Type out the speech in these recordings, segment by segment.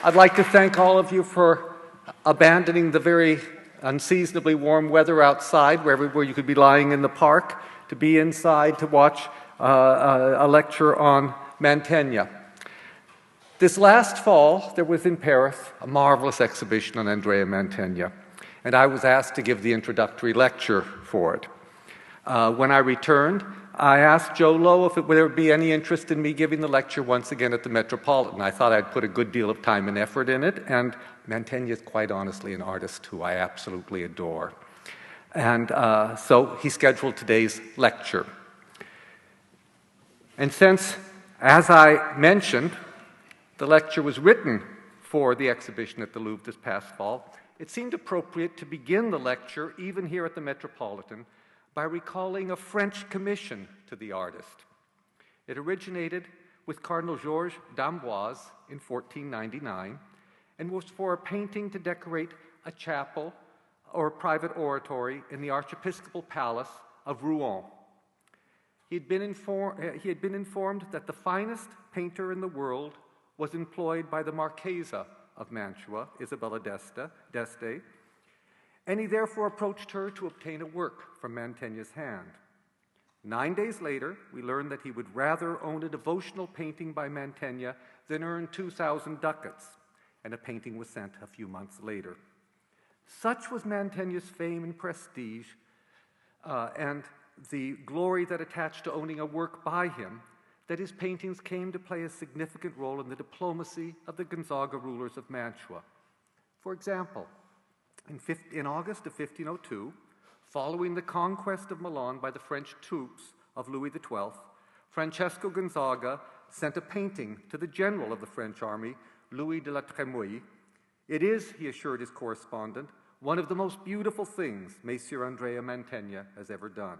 I'd like to thank all of you for abandoning the very unseasonably warm weather outside, where you could be lying in the park, to be inside to watch a lecture on Mantegna. This last fall, there was in Paris a marvelous exhibition on Andrea Mantegna, and I was asked to give the introductory lecture for it. When I returned, I asked Joe Lowe if there would be any interest in me giving the lecture once again at the Metropolitan. I thought I'd put a good deal of time and effort in it, and Mantegna is quite honestly an artist who I absolutely adore. And so he scheduled today's lecture. And since, as I mentioned, the lecture was written for the exhibition at the Louvre this past fall, it seemed appropriate to begin the lecture, even here at the Metropolitan, by recalling a French commission to the artist. It originated with Cardinal Georges d'Amboise in 1499 and was for a painting to decorate a chapel or a private oratory in the Archiepiscopal Palace of Rouen. He had been informed that the finest painter in the world was employed by the Marchesa of Mantua, Isabella d'Este, and he therefore approached her to obtain a work from Mantegna's hand. 9 days later, we learned that he would rather own a devotional painting by Mantegna than earn 2,000 ducats, and a painting was sent a few months later. Such was Mantegna's fame and prestige, and the glory that attached to owning a work by him, that his paintings came to play a significant role in the diplomacy of the Gonzaga rulers of Mantua. For example, in August of 1502, following the conquest of Milan by the French troops of Louis XII, Francesco Gonzaga sent a painting to the general of the French army, Louis de la Trémouille. It is, he assured his correspondent, one of the most beautiful things Messire Andrea Mantegna has ever done.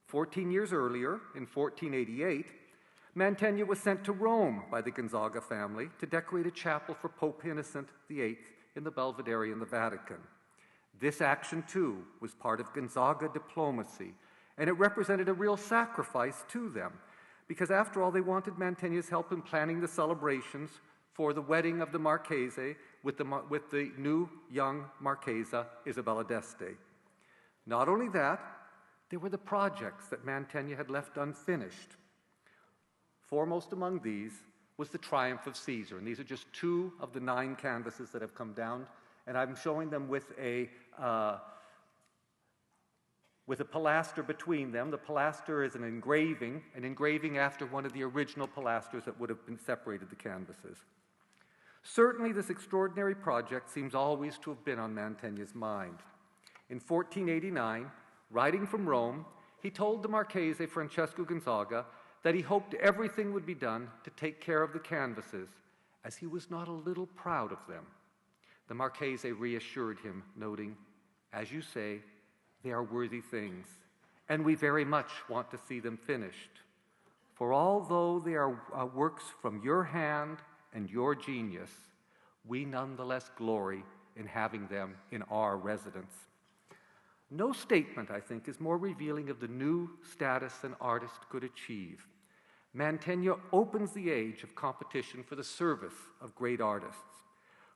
14 years earlier, in 1488, Mantegna was sent to Rome by the Gonzaga family to decorate a chapel for Pope Innocent VIII in the Belvedere in the Vatican. This action, too, was part of Gonzaga diplomacy, and it represented a real sacrifice to them, because after all, they wanted Mantegna's help in planning the celebrations for the wedding of the Marchese with the new young Marchesa, Isabella d'Este. Not only that, there were the projects that Mantegna had left unfinished. Foremost among these was the Triumph of Caesar, and these are just 2 of the 9 canvases that have come down, and I'm showing them with a pilaster between them. The pilaster is an engraving after one of the original pilasters that would have been separated the canvases. Certainly this extraordinary project seems always to have been on Mantegna's mind. In 1489, writing from Rome, he told the Marchese Francesco Gonzaga that he hoped everything would be done to take care of the canvases, as he was not a little proud of them. The Marchese reassured him, noting, "As you say, they are worthy things, and we very much want to see them finished. For although they are works from your hand and your genius, we nonetheless glory in having them in our residence." No statement, I think, is more revealing of the new status an artist could achieve. Mantegna opens the age of competition for the service of great artists.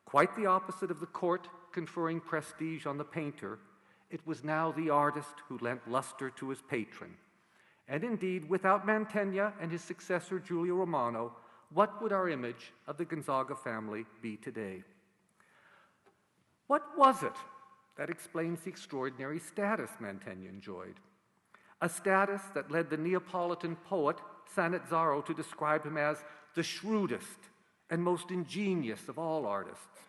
Quite the opposite of the court conferring prestige on the painter, it was now the artist who lent luster to his patron. And indeed, without Mantegna and his successor Giulio Romano, what would our image of the Gonzaga family be today? What was it that explains the extraordinary status Mantegna enjoyed? A status that led the Neapolitan poet Sannazaro to describe him as the shrewdest and most ingenious of all artists.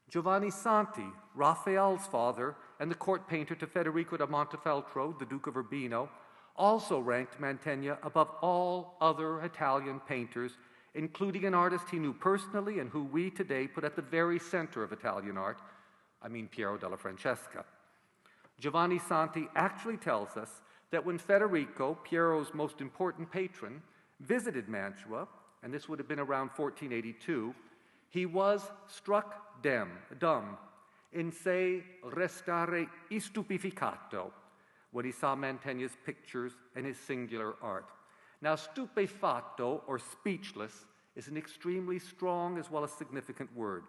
Giovanni Santi, Raphael's father and the court painter to Federico da Montefeltro, the Duke of Urbino, also ranked Mantegna above all other Italian painters, including an artist he knew personally and who we today put at the very center of Italian art, Piero della Francesca. Giovanni Santi actually tells us that when Federico, Piero's most important patron, visited Mantua, and this would have been around 1482, he was struck dumb, in se restare stupeficato, when he saw Mantegna's pictures and his singular art. Now, stupefatto, or speechless, is an extremely strong as well as significant word.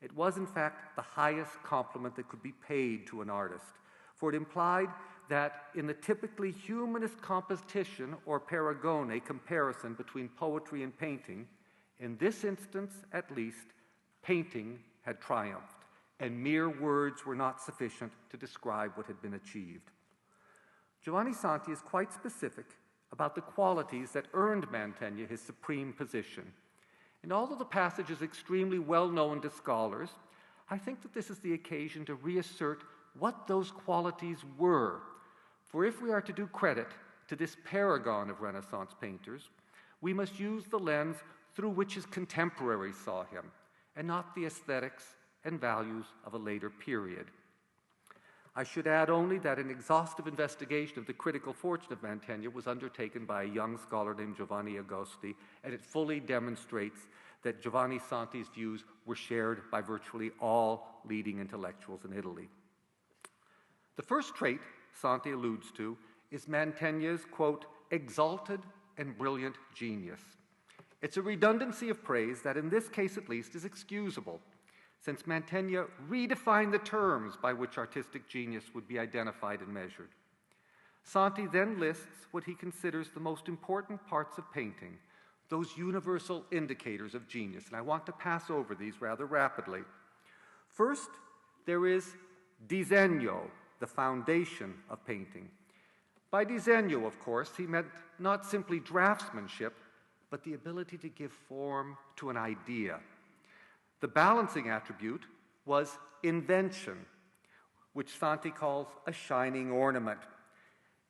It was, in fact, the highest compliment that could be paid to an artist, for it implied that in the typically humanist competition or paragone comparison between poetry and painting, in this instance at least, painting had triumphed, and mere words were not sufficient to describe what had been achieved. Giovanni Santi is quite specific about the qualities that earned Mantegna his supreme position. And although the passage is extremely well known to scholars, I think that this is the occasion to reassert what those qualities were. For if we are to do credit to this paragon of Renaissance painters, we must use the lens through which his contemporaries saw him, and not the aesthetics and values of a later period. I should add only that an exhaustive investigation of the critical fortune of Mantegna was undertaken by a young scholar named Giovanni Agosti, and it fully demonstrates that Giovanni Santi's views were shared by virtually all leading intellectuals in Italy. The first trait Santi alludes to is Mantegna's, quote, exalted and brilliant genius. It's a redundancy of praise that in this case at least is excusable, since Mantegna redefined the terms by which artistic genius would be identified and measured. Santi then lists what he considers the most important parts of painting, those universal indicators of genius, and I want to pass over these rather rapidly. First, there is disegno, the foundation of painting. By disegno, of course, he meant not simply draftsmanship, but the ability to give form to an idea. The balancing attribute was invention, which Santi calls a shining ornament.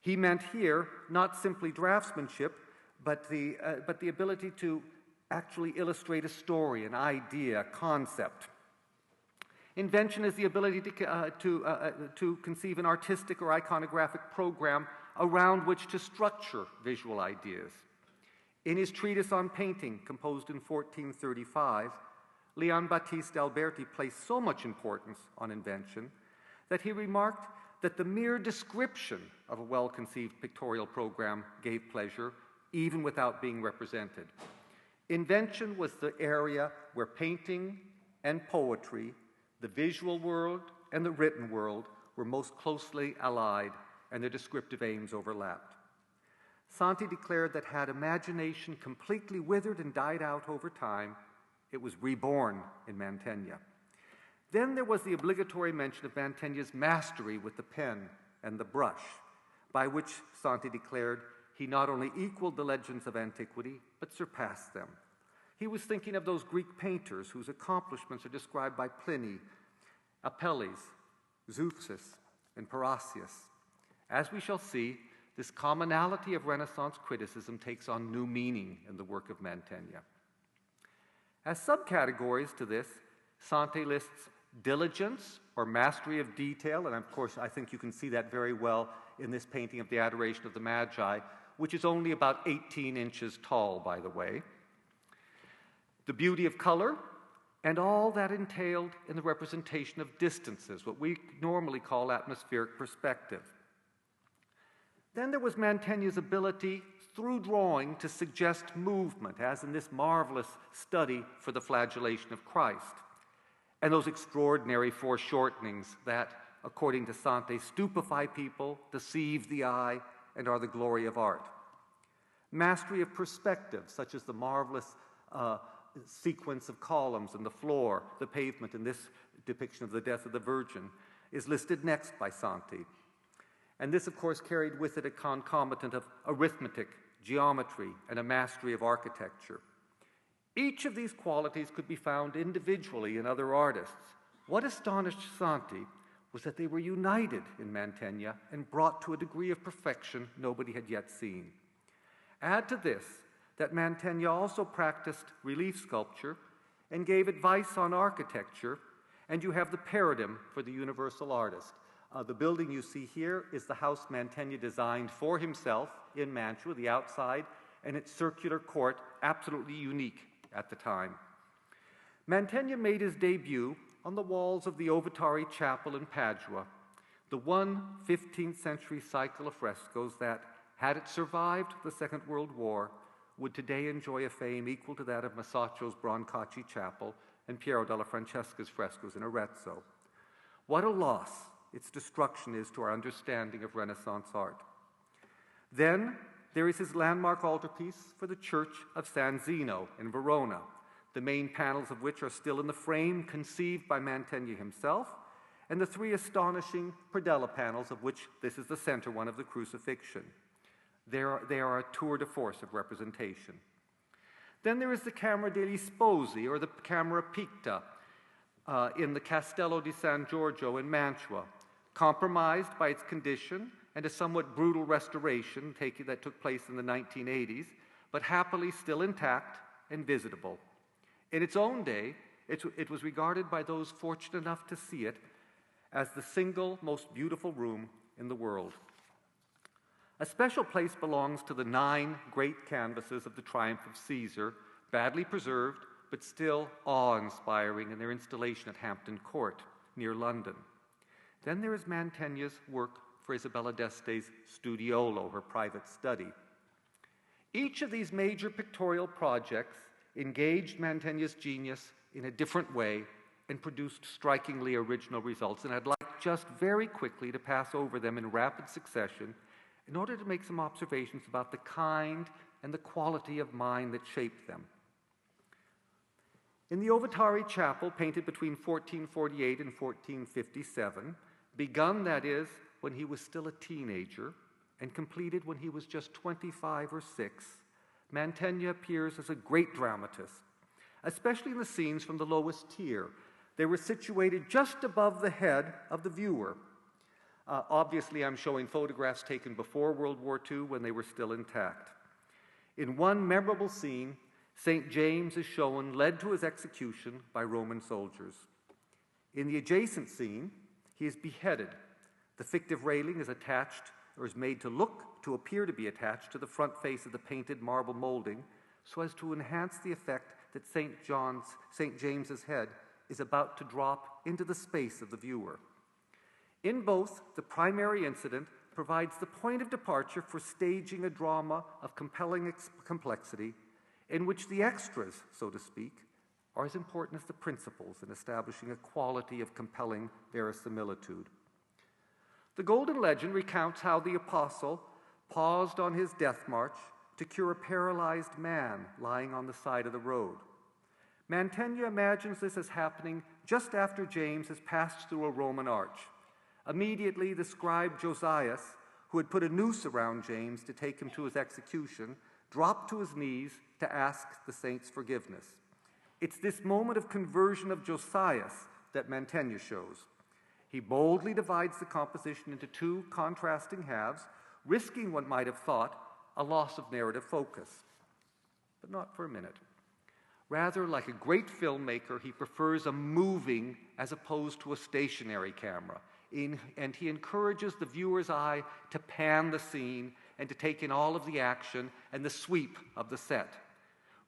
He meant here not simply draftsmanship, but the ability to actually illustrate a story, an idea, a concept. Invention is the ability to conceive an artistic or iconographic program around which to structure visual ideas. In his treatise on painting, composed in 1435, Leon Battista Alberti placed so much importance on invention that he remarked that the mere description of a well-conceived pictorial program gave pleasure, even without being represented. Invention was the area where painting and poetry, the visual world and the written world, were most closely allied, and their descriptive aims overlapped. Santi declared that had imagination completely withered and died out over time, it was reborn in Mantegna. Then there was the obligatory mention of Mantegna's mastery with the pen and the brush, by which Santi declared he not only equaled the legends of antiquity, but surpassed them. He was thinking of those Greek painters whose accomplishments are described by Pliny, Apelles, Zeuxis, and Parrhasius. As we shall see, this commonality of Renaissance criticism takes on new meaning in the work of Mantegna. As subcategories to this, Santi lists diligence or mastery of detail, and of course I think you can see that very well in this painting of the Adoration of the Magi, which is only about 18 inches tall, by the way. The beauty of color, and all that entailed in the representation of distances, what we normally call atmospheric perspective. Then there was Mantegna's ability through drawing to suggest movement, as in this marvelous study for the flagellation of Christ, and those extraordinary foreshortenings that, according to Santi, stupefy people, deceive the eye, and are the glory of art. Mastery of perspective, such as the marvelous sequence of columns in the floor, the pavement in this depiction of the death of the Virgin, is listed next by Santi. And this, of course, carried with it a concomitant of arithmetic, geometry, and a mastery of architecture. Each of these qualities could be found individually in other artists. What astonished Santi was that they were united in Mantegna and brought to a degree of perfection nobody had yet seen. Add to this that Mantegna also practiced relief sculpture and gave advice on architecture, and you have the paradigm for the universal artist. The building you see here is the house Mantegna designed for himself in Mantua, the outside, and its circular court, absolutely unique at the time. Mantegna made his debut on the walls of the Ovitari Chapel in Padua, the one 15th century cycle of frescoes that, had it survived the Second World War, would today enjoy a fame equal to that of Masaccio's Brancacci Chapel and Piero della Francesca's frescoes in Arezzo. What a loss its destruction is to our understanding of Renaissance art. Then there is his landmark altarpiece for the Church of San Zeno in Verona, the main panels of which are still in the frame conceived by Mantegna himself, and the three astonishing predella panels of which this is the center one of the Crucifixion. They are a tour de force of representation. Then there is the Camera degli Sposi, or the Camera Picta, in the Castello di San Giorgio in Mantua, compromised by its condition and a somewhat brutal restoration that took place in the 1980s, but happily still intact and visitable. In its own day, it was regarded by those fortunate enough to see it as the single most beautiful room in the world. A special place belongs to the 9 great canvases of the Triumph of Caesar, badly preserved, but still awe-inspiring in their installation at Hampton Court, near London. Then there is Mantegna's work for Isabella d'Este's studiolo, her private study. Each of these major pictorial projects engaged Mantegna's genius in a different way and produced strikingly original results, and I'd like just very quickly to pass over them in rapid succession in order to make some observations about the kind and the quality of mind that shaped them. In the Ovatari Chapel, painted between 1448 and 1457, begun, that is, when he was still a teenager, and completed when he was just 25 or 6, Mantegna appears as a great dramatist, especially in the scenes from the lowest tier. They were situated just above the head of the viewer. Obviously, I'm showing photographs taken before World War II when they were still intact. In one memorable scene, St. James is shown led to his execution by Roman soldiers. In the adjacent scene, he is beheaded. The fictive railing is attached, or is made to appear to be attached to the front face of the painted marble molding, so as to enhance the effect that St. James's head is about to drop into the space of the viewer. In both, the primary incident provides the point of departure for staging a drama of compelling complexity, in which the extras, so to speak, are as important as the principals in establishing a quality of compelling verisimilitude. The Golden Legend recounts how the apostle paused on his death march to cure a paralyzed man lying on the side of the road. Mantegna imagines this as happening just after James has passed through a Roman arch. Immediately, the scribe Josias, who had put a noose around James to take him to his execution, dropped to his knees to ask the saint's forgiveness. It's this moment of conversion of Josias that Mantegna shows. He boldly divides the composition into 2 contrasting halves, risking, one might have thought, a loss of narrative focus. But not for a minute. Rather, like a great filmmaker, he prefers a moving as opposed to a stationary camera. And he encourages the viewer's eye to pan the scene and to take in all of the action and the sweep of the set.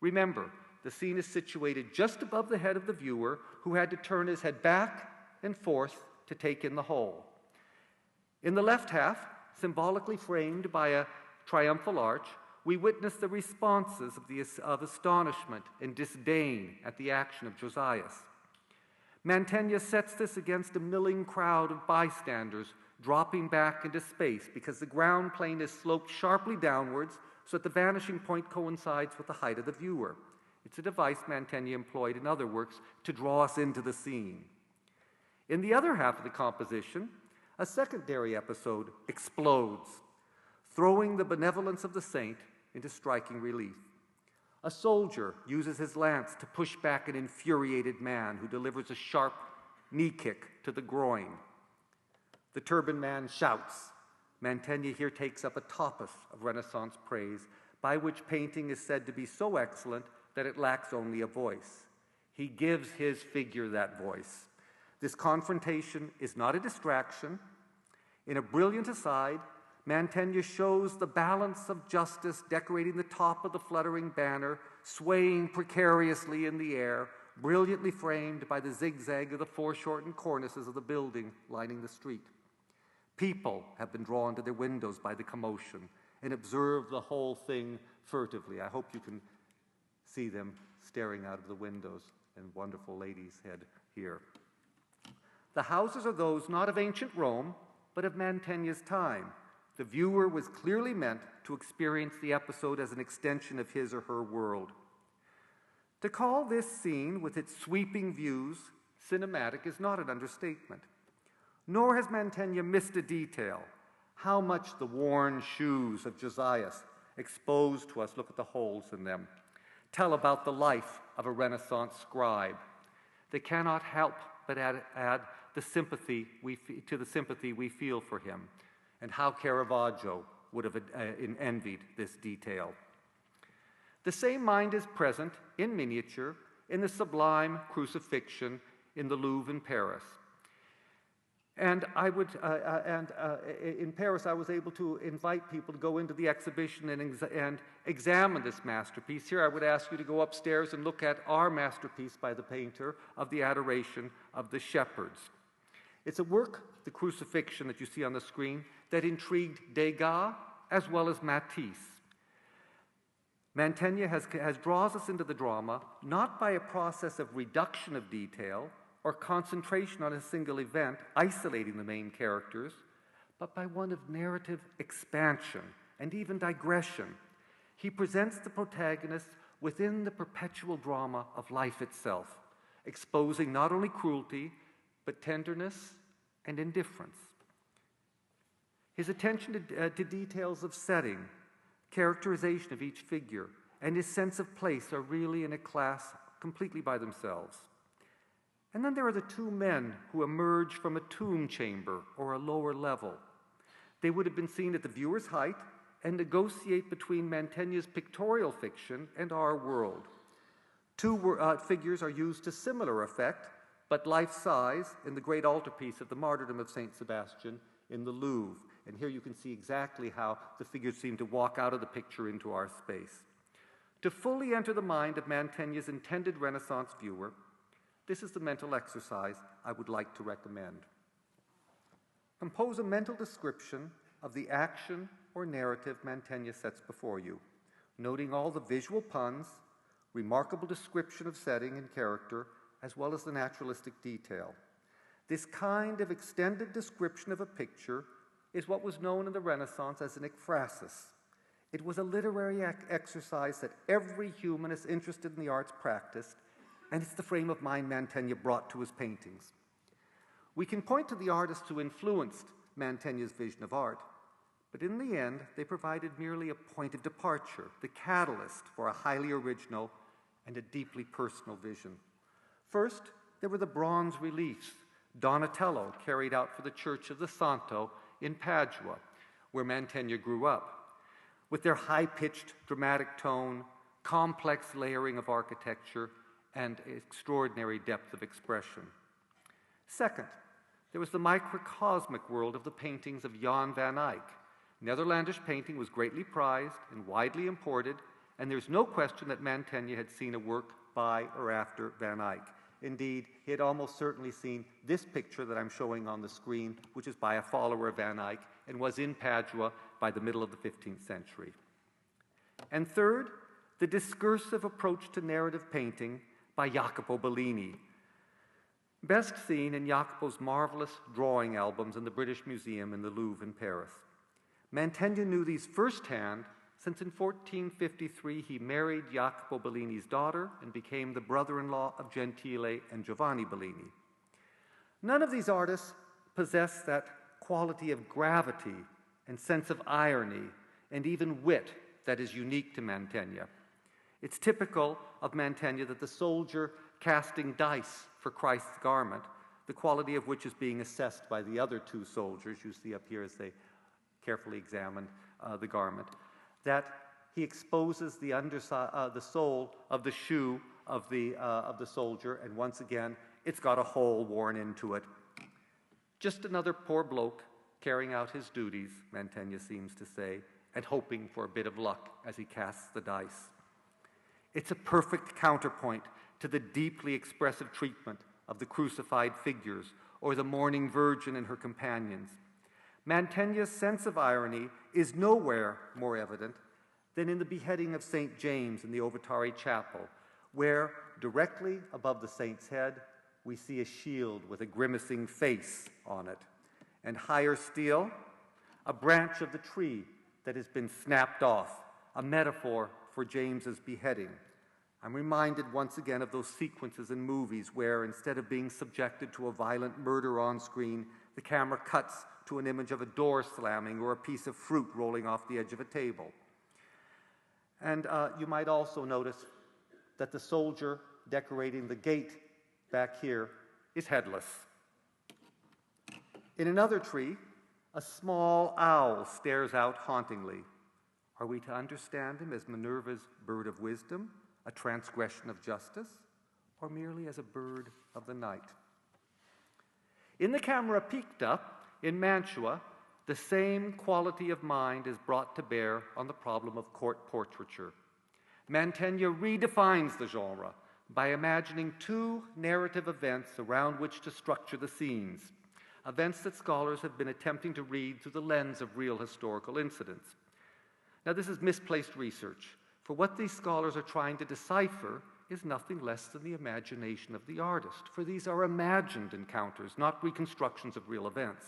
Remember, the scene is situated just above the head of the viewer, who had to turn his head back and forth to take in the whole. In the left half, symbolically framed by a triumphal arch, we witness the responses of astonishment and disdain at the action of Josias. Mantegna sets this against a milling crowd of bystanders dropping back into space because the ground plane is sloped sharply downwards so that the vanishing point coincides with the height of the viewer. It's a device Mantegna employed in other works to draw us into the scene. In the other half of the composition, a secondary episode explodes, throwing the benevolence of the saint into striking relief. A soldier uses his lance to push back an infuriated man who delivers a sharp knee kick to the groin. The turbaned man shouts. Mantegna here takes up a topos of Renaissance praise, by which painting is said to be so excellent that it lacks only a voice. He gives his figure that voice. This confrontation is not a distraction. In a brilliant aside, Mantegna shows the balance of justice decorating the top of the fluttering banner, swaying precariously in the air, brilliantly framed by the zigzag of the foreshortened cornices of the building lining the street. People have been drawn to their windows by the commotion and observe the whole thing furtively. I hope you can see them staring out of the windows, and wonderful lady's head here. The houses are those not of ancient Rome, but of Mantegna's time. The viewer was clearly meant to experience the episode as an extension of his or her world. To call this scene, with its sweeping views, cinematic is not an understatement. Nor has Mantegna missed a detail. How much the worn shoes of Josias, exposed to us, look at the holes in them, tell about the life of a Renaissance scribe. They cannot help but add the sympathy to the sympathy we feel for him, and how Caravaggio would have envied this detail. The same mind is present in miniature in the sublime crucifixion in the Louvre in Paris. And in Paris, I was able to invite people to go into the exhibition and examine this masterpiece. Here, I would ask you to go upstairs and look at our masterpiece by the painter of the Adoration of the Shepherds. It's a work, the crucifixion that you see on the screen, that intrigued Degas as well as Matisse. Mantegna draws us into the drama not by a process of reduction of detail or concentration on a single event, isolating the main characters, but by one of narrative expansion and even digression. He presents the protagonist within the perpetual drama of life itself, exposing not only cruelty, but tenderness and indifference. His attention to details of setting, characterization of each figure, and his sense of place are really in a class completely by themselves. And then there are the two men who emerge from a tomb chamber or a lower level. They would have been seen at the viewer's height and negotiate between Mantegna's pictorial fiction and our world. Two figures are used to similar effect, but life-size in the great altarpiece of the martyrdom of St. Sebastian in the Louvre. And here you can see exactly how the figures seem to walk out of the picture into our space. To fully enter the mind of Mantegna's intended Renaissance viewer, this is the mental exercise I would like to recommend. Compose a mental description of the action or narrative Mantegna sets before you, noting all the visual puns, remarkable description of setting and character, as well as the naturalistic detail. This kind of extended description of a picture is what was known in the Renaissance as an ekphrasis. It was a literary exercise that every humanist interested in the arts practiced, and it's the frame of mind Mantegna brought to his paintings. We can point to the artists who influenced Mantegna's vision of art, but in the end, they provided merely a point of departure, the catalyst for a highly original and a deeply personal vision. First, there were the bronze reliefs Donatello carried out for the Church of the Santo in Padua, where Mantegna grew up. With their high-pitched dramatic tone, complex layering of architecture, and extraordinary depth of expression. Second, there was the microcosmic world of the paintings of Jan van Eyck. Netherlandish painting was greatly prized and widely imported, and there's no question that Mantegna had seen a work by or after Van Eyck. Indeed, he had almost certainly seen this picture that I'm showing on the screen, which is by a follower of Van Eyck, and was in Padua by the middle of the 15th century. And third, the discursive approach to narrative painting by Iacopo Bellini, best seen in Iacopo's marvelous drawing albums in the British Museum in the Louvre in Paris. Mantegna knew these firsthand, since in 1453 he married Iacopo Bellini's daughter and became the brother-in-law of Gentile and Giovanni Bellini. None of these artists possess that quality of gravity and sense of irony and even wit that is unique to Mantegna. It's typical of Mantegna that the soldier casting dice for Christ's garment, the quality of which is being assessed by the other two soldiers, you see up here as they carefully examine the garment, that he exposes the underside, the sole of the shoe of the soldier, and once again, it's got a hole worn into it. Just another poor bloke carrying out his duties, Mantegna seems to say, and hoping for a bit of luck as he casts the dice. It's a perfect counterpoint to the deeply expressive treatment of the crucified figures or the mourning Virgin and her companions. Mantegna's sense of irony is nowhere more evident than in the beheading of St. James in the Ovitari Chapel, where, directly above the saint's head, we see a shield with a grimacing face on it, and higher still, a branch of the tree that has been snapped off, a metaphor for James's beheading. I'm reminded once again of those sequences in movies where, instead of being subjected to a violent murder on screen, the camera cuts to an image of a door slamming or a piece of fruit rolling off the edge of a table. And you might also notice that the soldier decorating the gate back here is headless. In another tree, a small owl stares out hauntingly. Are we to understand him as Minerva's bird of wisdom, a transgression of justice, or merely as a bird of the night? In the Camera Picta, in Mantua, the same quality of mind is brought to bear on the problem of court portraiture. Mantegna redefines the genre by imagining two narrative events around which to structure the scenes, events that scholars have been attempting to read through the lens of real historical incidents. Now, this is misplaced research, for what these scholars are trying to decipher is nothing less than the imagination of the artist, for these are imagined encounters, not reconstructions of real events.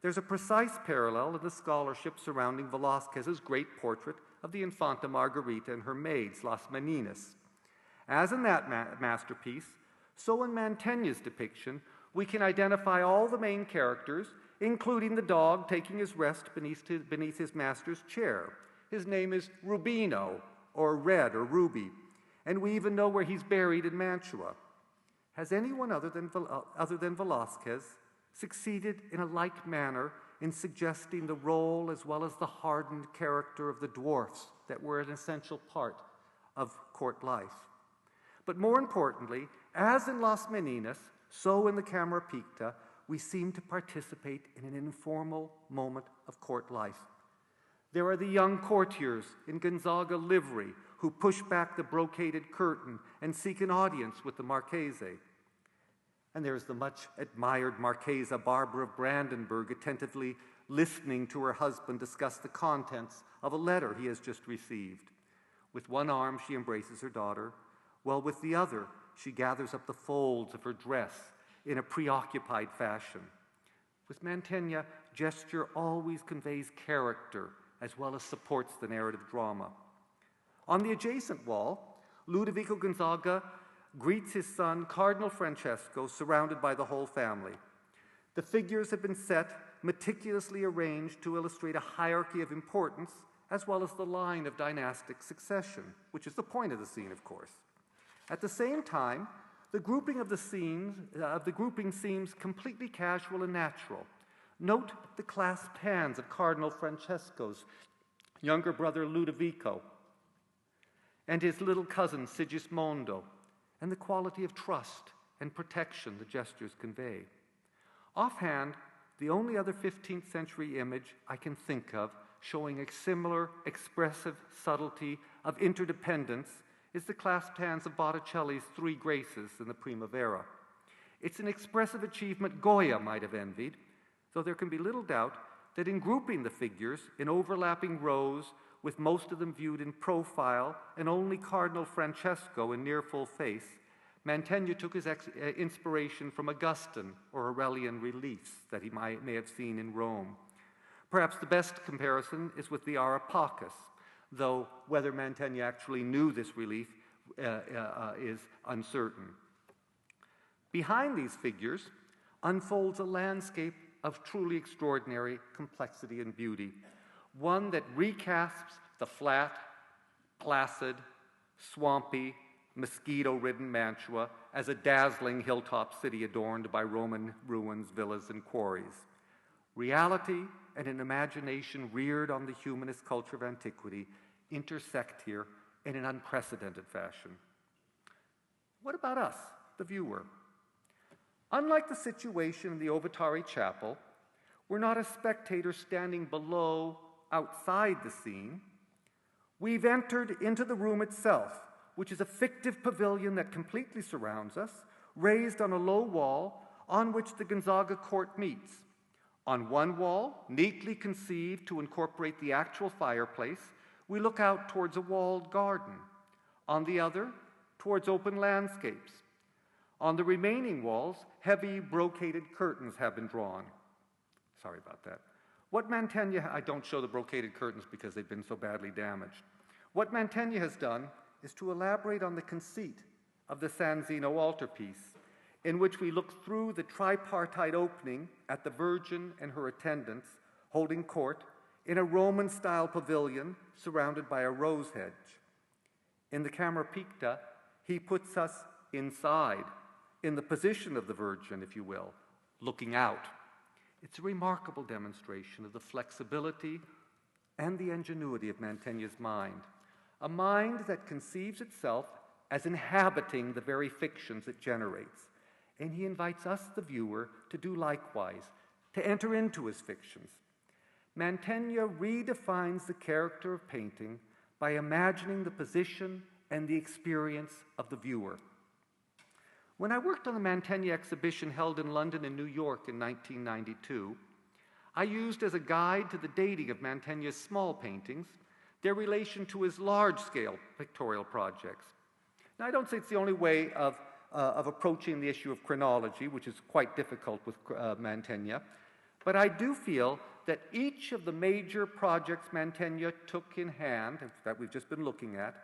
There's a precise parallel in the scholarship surrounding Velázquez's great portrait of the Infanta Margarita and her maids, Las Meninas. As in that masterpiece, so in Mantegna's depiction, we can identify all the main characters, including the dog taking his rest beneath his master's chair. His name is Rubino, or Red, or Ruby, and we even know where he's buried in Mantua. Has anyone other than Velázquez succeeded in a like manner in suggesting the role as well as the hardened character of the dwarfs that were an essential part of court life? But more importantly, as in Las Meninas, so in the Camera Picta, we seem to participate in an informal moment of court life. There are the young courtiers in Gonzaga livery who push back the brocaded curtain and seek an audience with the Marchese. And there's the much admired Marchesa Barbara of Brandenburg attentively listening to her husband discuss the contents of a letter he has just received. With one arm she embraces her daughter, while with the other she gathers up the folds of her dress in a preoccupied fashion. With Mantegna, gesture always conveys character as well as supports the narrative drama. On the adjacent wall, Ludovico Gonzaga greets his son, Cardinal Francesco, surrounded by the whole family. The figures have been set, meticulously arranged to illustrate a hierarchy of importance, as well as the line of dynastic succession, which is the point of the scene, of course. At the same time, the grouping of the grouping seems completely casual and natural. Note the clasped hands of Cardinal Francesco's younger brother Ludovico and his little cousin Sigismondo, and the quality of trust and protection the gestures convey. Offhand, the only other 15th century image I can think of showing a similar expressive subtlety of interdependence is the clasped hands of Botticelli's Three Graces in the Primavera. It's an expressive achievement Goya might have envied, though there can be little doubt that in grouping the figures in overlapping rows, with most of them viewed in profile and only Cardinal Francesco in near full face, Mantegna took his inspiration from Augustan or Aurelian reliefs that he may have seen in Rome. Perhaps the best comparison is with the Arapacis, though whether Mantegna actually knew this relief is uncertain. Behind these figures unfolds a landscape of truly extraordinary complexity and beauty, one that recasps the flat, placid, swampy, mosquito-ridden Mantua as a dazzling hilltop city adorned by Roman ruins, villas, and quarries. Reality and an imagination reared on the humanist culture of antiquity intersect here in an unprecedented fashion. What about us, the viewer? Unlike the situation in the Ovitari Chapel, we're not a spectator standing below, outside the scene. We've entered into the room itself, which is a fictive pavilion that completely surrounds us, raised on a low wall on which the Gonzaga court meets. On one wall, neatly conceived to incorporate the actual fireplace, we look out towards a walled garden. On the other, towards open landscapes. On the remaining walls, heavy brocaded curtains have been drawn. Sorry about that. What Mantegna, I don't show the brocaded curtains because they've been so badly damaged. What Mantegna has done is to elaborate on the conceit of the San Zeno altarpiece, in which we look through the tripartite opening at the Virgin and her attendants holding court in a Roman-style pavilion surrounded by a rose hedge. In the Camera Picta, he puts us inside, in the position of the Virgin, if you will, looking out. It's a remarkable demonstration of the flexibility and the ingenuity of Mantegna's mind, a mind that conceives itself as inhabiting the very fictions it generates. And he invites us, the viewer, to do likewise, to enter into his fictions. Mantegna redefines the character of painting by imagining the position and the experience of the viewer. When I worked on the Mantegna exhibition held in London and New York in 1992, I used as a guide to the dating of Mantegna's small paintings their relation to his large-scale pictorial projects. Now, I don't say it's the only way of approaching the issue of chronology, which is quite difficult with Mantegna, but I do feel that each of the major projects Mantegna took in hand, that we've just been looking at,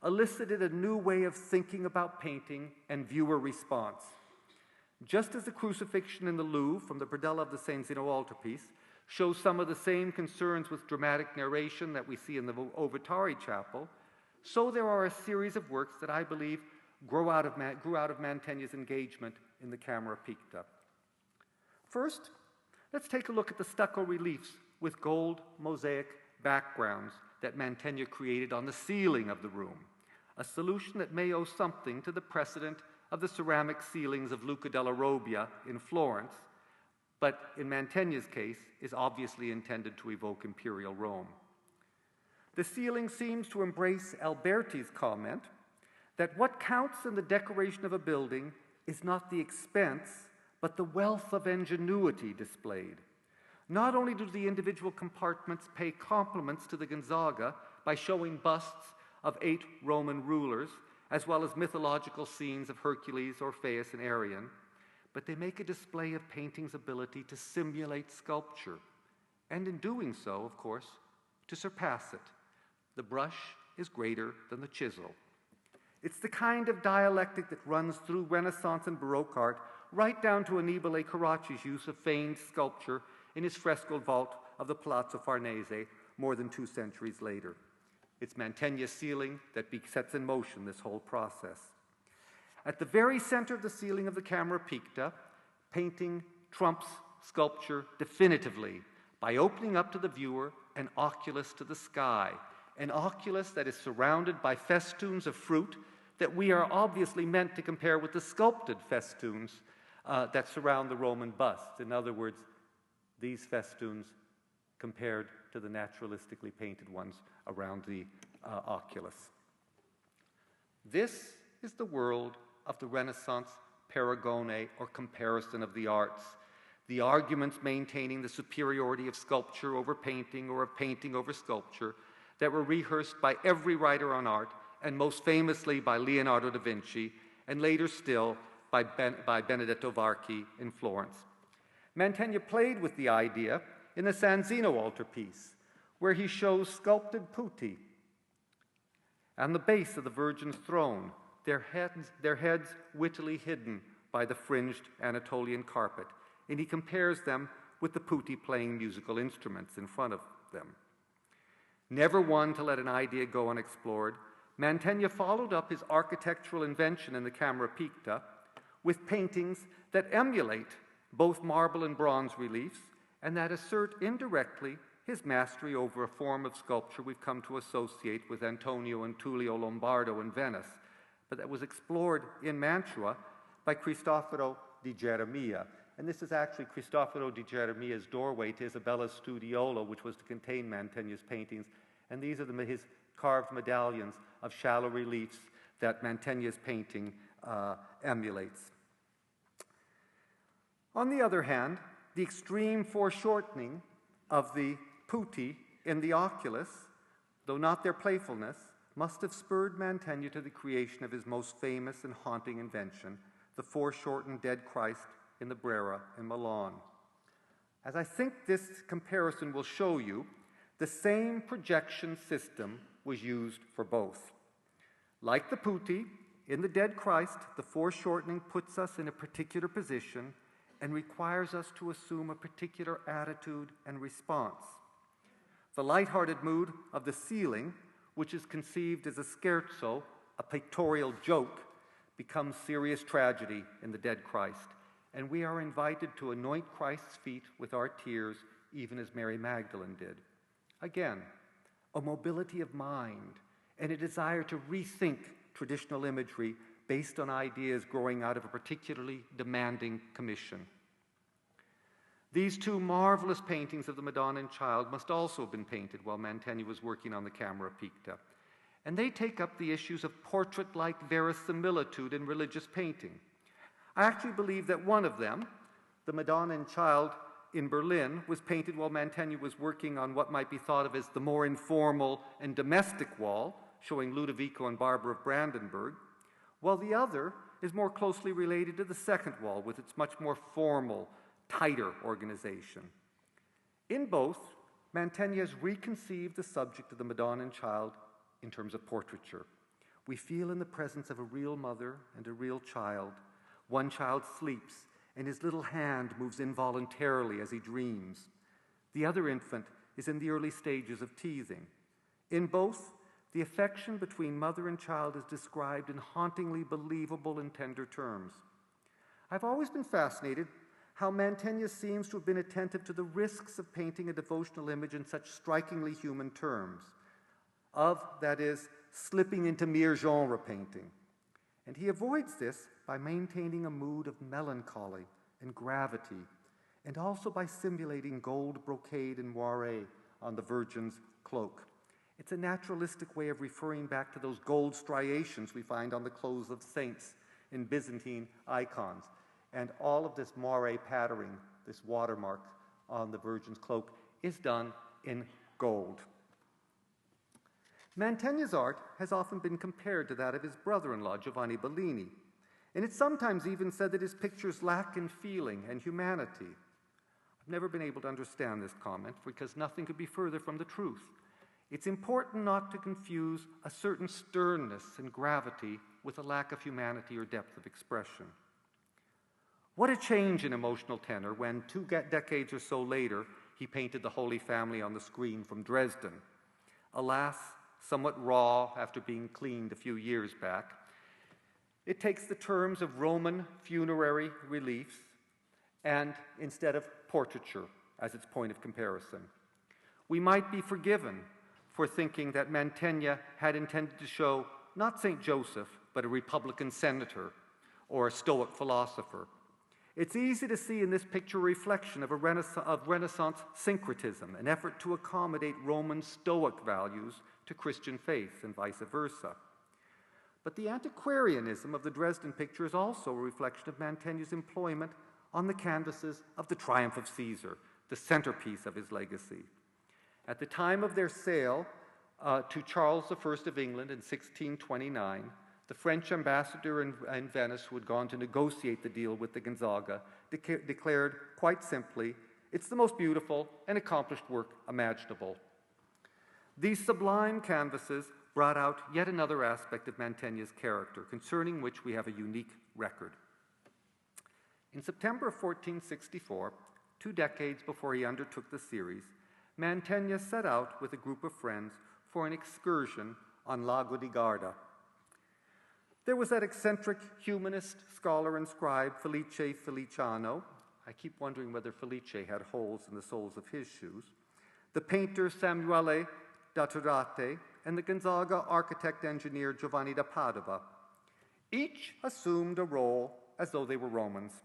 elicited a new way of thinking about painting and viewer response. Just as the crucifixion in the Louvre from the predella of the San Zeno altarpiece shows some of the same concerns with dramatic narration that we see in the Ovitari chapel, so there are a series of works that I believe grew out of Mantegna's engagement in the Camera Picta. First, let's take a look at the stucco reliefs with gold mosaic backgrounds that Mantegna created on the ceiling of the room, a solution that may owe something to the precedent of the ceramic ceilings of Luca della Robbia in Florence, but in Mantegna's case is obviously intended to evoke imperial Rome. The ceiling seems to embrace Alberti's comment that what counts in the decoration of a building is not the expense, but the wealth of ingenuity displayed. Not only do the individual compartments pay compliments to the Gonzaga by showing busts of 8 Roman rulers, as well as mythological scenes of Hercules, Orpheus, and Arion, but they make a display of painting's ability to simulate sculpture, and in doing so, of course, to surpass it. The brush is greater than the chisel. It's the kind of dialectic that runs through Renaissance and Baroque art, right down to Annibale Carracci's use of feigned sculpture in his frescoed vault of the Palazzo Farnese more than 2 centuries later. It's Mantegna's ceiling that sets in motion this whole process. At the very center of the ceiling of the Camera Picta, painting trumps sculpture definitively by opening up to the viewer an oculus to the sky, an oculus that is surrounded by festoons of fruit that we are obviously meant to compare with the sculpted festoons that surround the Roman busts. In other words, these festoons compared to the naturalistically painted ones around the oculus. This is the world of the Renaissance paragone, or comparison of the arts, the arguments maintaining the superiority of sculpture over painting or of painting over sculpture that were rehearsed by every writer on art, and most famously by Leonardo da Vinci, and later still by Benedetto Varchi in Florence. Mantegna played with the idea in the San Zeno altarpiece, where he shows sculpted putti on the base of the Virgin's throne, their heads wittily hidden by the fringed Anatolian carpet, and he compares them with the putti playing musical instruments in front of them. Never one to let an idea go unexplored, Mantegna followed up his architectural invention in the Camera Picta with paintings that emulate both marble and bronze reliefs and that assert indirectly his mastery over a form of sculpture we've come to associate with Antonio and Tullio Lombardo in Venice, but that was explored in Mantua by Cristoforo di Geremia. And this is actually Cristoforo di Geremia's doorway to Isabella's studiolo, which was to contain Mantegna's paintings. And these are his carved medallions of shallow reliefs that Mantegna's painting emulates. On the other hand, the extreme foreshortening of the putti in the oculus though not their playfulness, must have spurred Mantegna to the creation of his most famous and haunting invention, the foreshortened Dead Christ in the Brera in Milan. As I think this comparison will show you, the same projection system was used for both. Like the putti, in the Dead Christ, the foreshortening puts us in a particular position and requires us to assume a particular attitude and response. The light-hearted mood of the ceiling, which is conceived as a scherzo, a pictorial joke, becomes serious tragedy in the Dead Christ, and we are invited to anoint Christ's feet with our tears, even as Mary Magdalene did. Again, a mobility of mind and a desire to rethink traditional imagery based on ideas growing out of a particularly demanding commission. These two marvelous paintings of the Madonna and Child must also have been painted while Mantegna was working on the Camera Picta, and they take up the issues of portrait-like verisimilitude in religious painting. I actually believe that one of them, the Madonna and Child in Berlin, was painted while Mantegna was working on what might be thought of as the more informal and domestic wall, showing Ludovico and Barbara of Brandenburg, while the other is more closely related to the second wall with its much more formal, tighter organization. In both, Mantegna has reconceived the subject of the Madonna and Child in terms of portraiture. We feel in the presence of a real mother and a real child. One child sleeps, and his little hand moves involuntarily as he dreams. The other infant is in the early stages of teething. In both, the affection between mother and child is described in hauntingly believable and tender terms. I've always been fascinated how Mantegna seems to have been attentive to the risks of painting a devotional image in such strikingly human terms, that is, slipping into mere genre painting. And he avoids this by maintaining a mood of melancholy and gravity, and also by simulating gold brocade and moiré on the Virgin's cloak. It's a naturalistic way of referring back to those gold striations we find on the clothes of saints in Byzantine icons. And all of this moiré patterning, this watermark on the Virgin's cloak, is done in gold. Mantegna's art has often been compared to that of his brother-in-law, Giovanni Bellini, and it's sometimes even said that his pictures lack in feeling and humanity. I've never been able to understand this comment because nothing could be further from the truth. It's important not to confuse a certain sternness and gravity with a lack of humanity or depth of expression. What a change in emotional tenor when 2 decades or so later he painted the Holy Family on the screen from Dresden. Alas, somewhat raw after being cleaned a few years back. It takes the terms of Roman funerary reliefs and instead of portraiture as its point of comparison. We might be forgiven for thinking that Mantegna had intended to show not St. Joseph, but a Republican senator or a Stoic philosopher. It's easy to see in this picture a reflection of Renaissance syncretism, an effort to accommodate Roman Stoic values to Christian faith and vice versa. But the antiquarianism of the Dresden picture is also a reflection of Mantegna's employment on the canvases of the Triumph of Caesar, the centerpiece of his legacy. At the time of their sale to Charles I of England in 1629, the French ambassador in Venice, who had gone to negotiate the deal with the Gonzaga, declared quite simply, "It's the most beautiful and accomplished work imaginable." These sublime canvases brought out yet another aspect of Mantegna's character, concerning which we have a unique record. In September of 1464, 2 decades before he undertook the series, Mantegna set out with a group of friends for an excursion on Lago di Garda. There was that eccentric humanist, scholar, and scribe Felice Feliciano. I keep wondering whether Felice had holes in the soles of his shoes. The painter Samuele da Turrate, and the Gonzaga architect-engineer Giovanni da Padova. Each assumed a role as though they were Romans.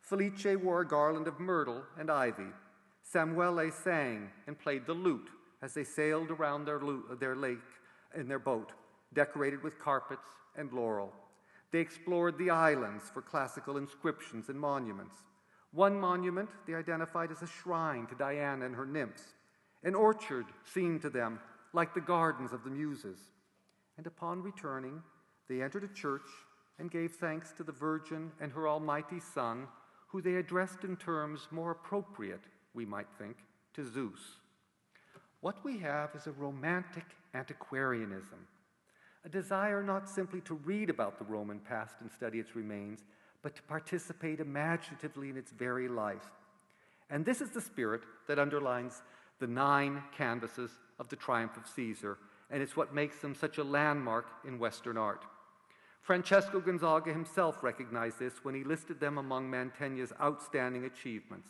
Felice wore a garland of myrtle and ivy. Samuele sang and played the lute as they sailed around their lake in their boat, decorated with carpets and laurel. They explored the islands for classical inscriptions and monuments. One monument they identified as a shrine to Diana and her nymphs. An orchard seemed to them like the gardens of the Muses. And upon returning, they entered a church and gave thanks to the Virgin and her Almighty Son, who they addressed in terms more appropriate, we might think, to Zeus. What we have is a romantic antiquarianism, a desire not simply to read about the Roman past and study its remains, but to participate imaginatively in its very life. And this is the spirit that underlines the 9 canvases of the Triumph of Caesar, and it's what makes them such a landmark in Western art. Francesco Gonzaga himself recognized this when he listed them among Mantegna's outstanding achievements.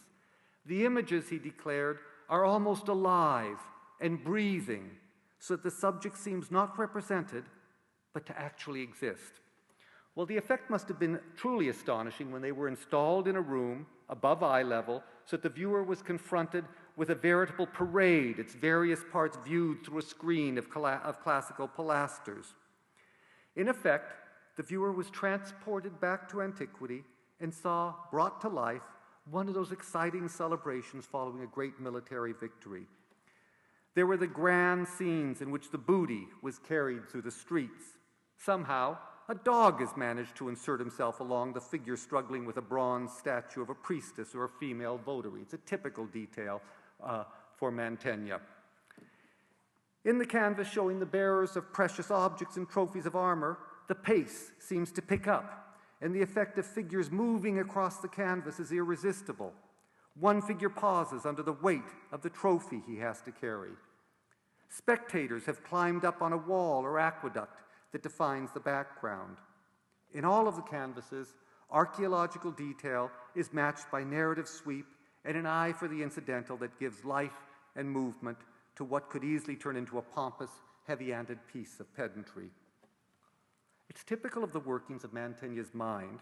The images, he declared, are almost alive and breathing, so that the subject seems not represented, but to actually exist. Well, the effect must have been truly astonishing when they were installed in a room above eye level, so that the viewer was confronted with a veritable parade, its various parts viewed through a screen of classical pilasters. In effect, the viewer was transported back to antiquity and saw, brought to life, one of those exciting celebrations following a great military victory. There were the grand scenes in which the booty was carried through the streets. Somehow, a dog has managed to insert himself along the figure struggling with a bronze statue of a priestess or a female votary. It's a typical detail for Mantegna. In the canvas showing the bearers of precious objects and trophies of armor, the pace seems to pick up, and the effect of figures moving across the canvas is irresistible. One figure pauses under the weight of the trophy he has to carry. Spectators have climbed up on a wall or aqueduct that defines the background. In all of the canvases, archaeological detail is matched by narrative sweep and an eye for the incidental that gives life and movement to what could easily turn into a pompous, heavy-handed piece of pedantry. It's typical of the workings of Mantegna's mind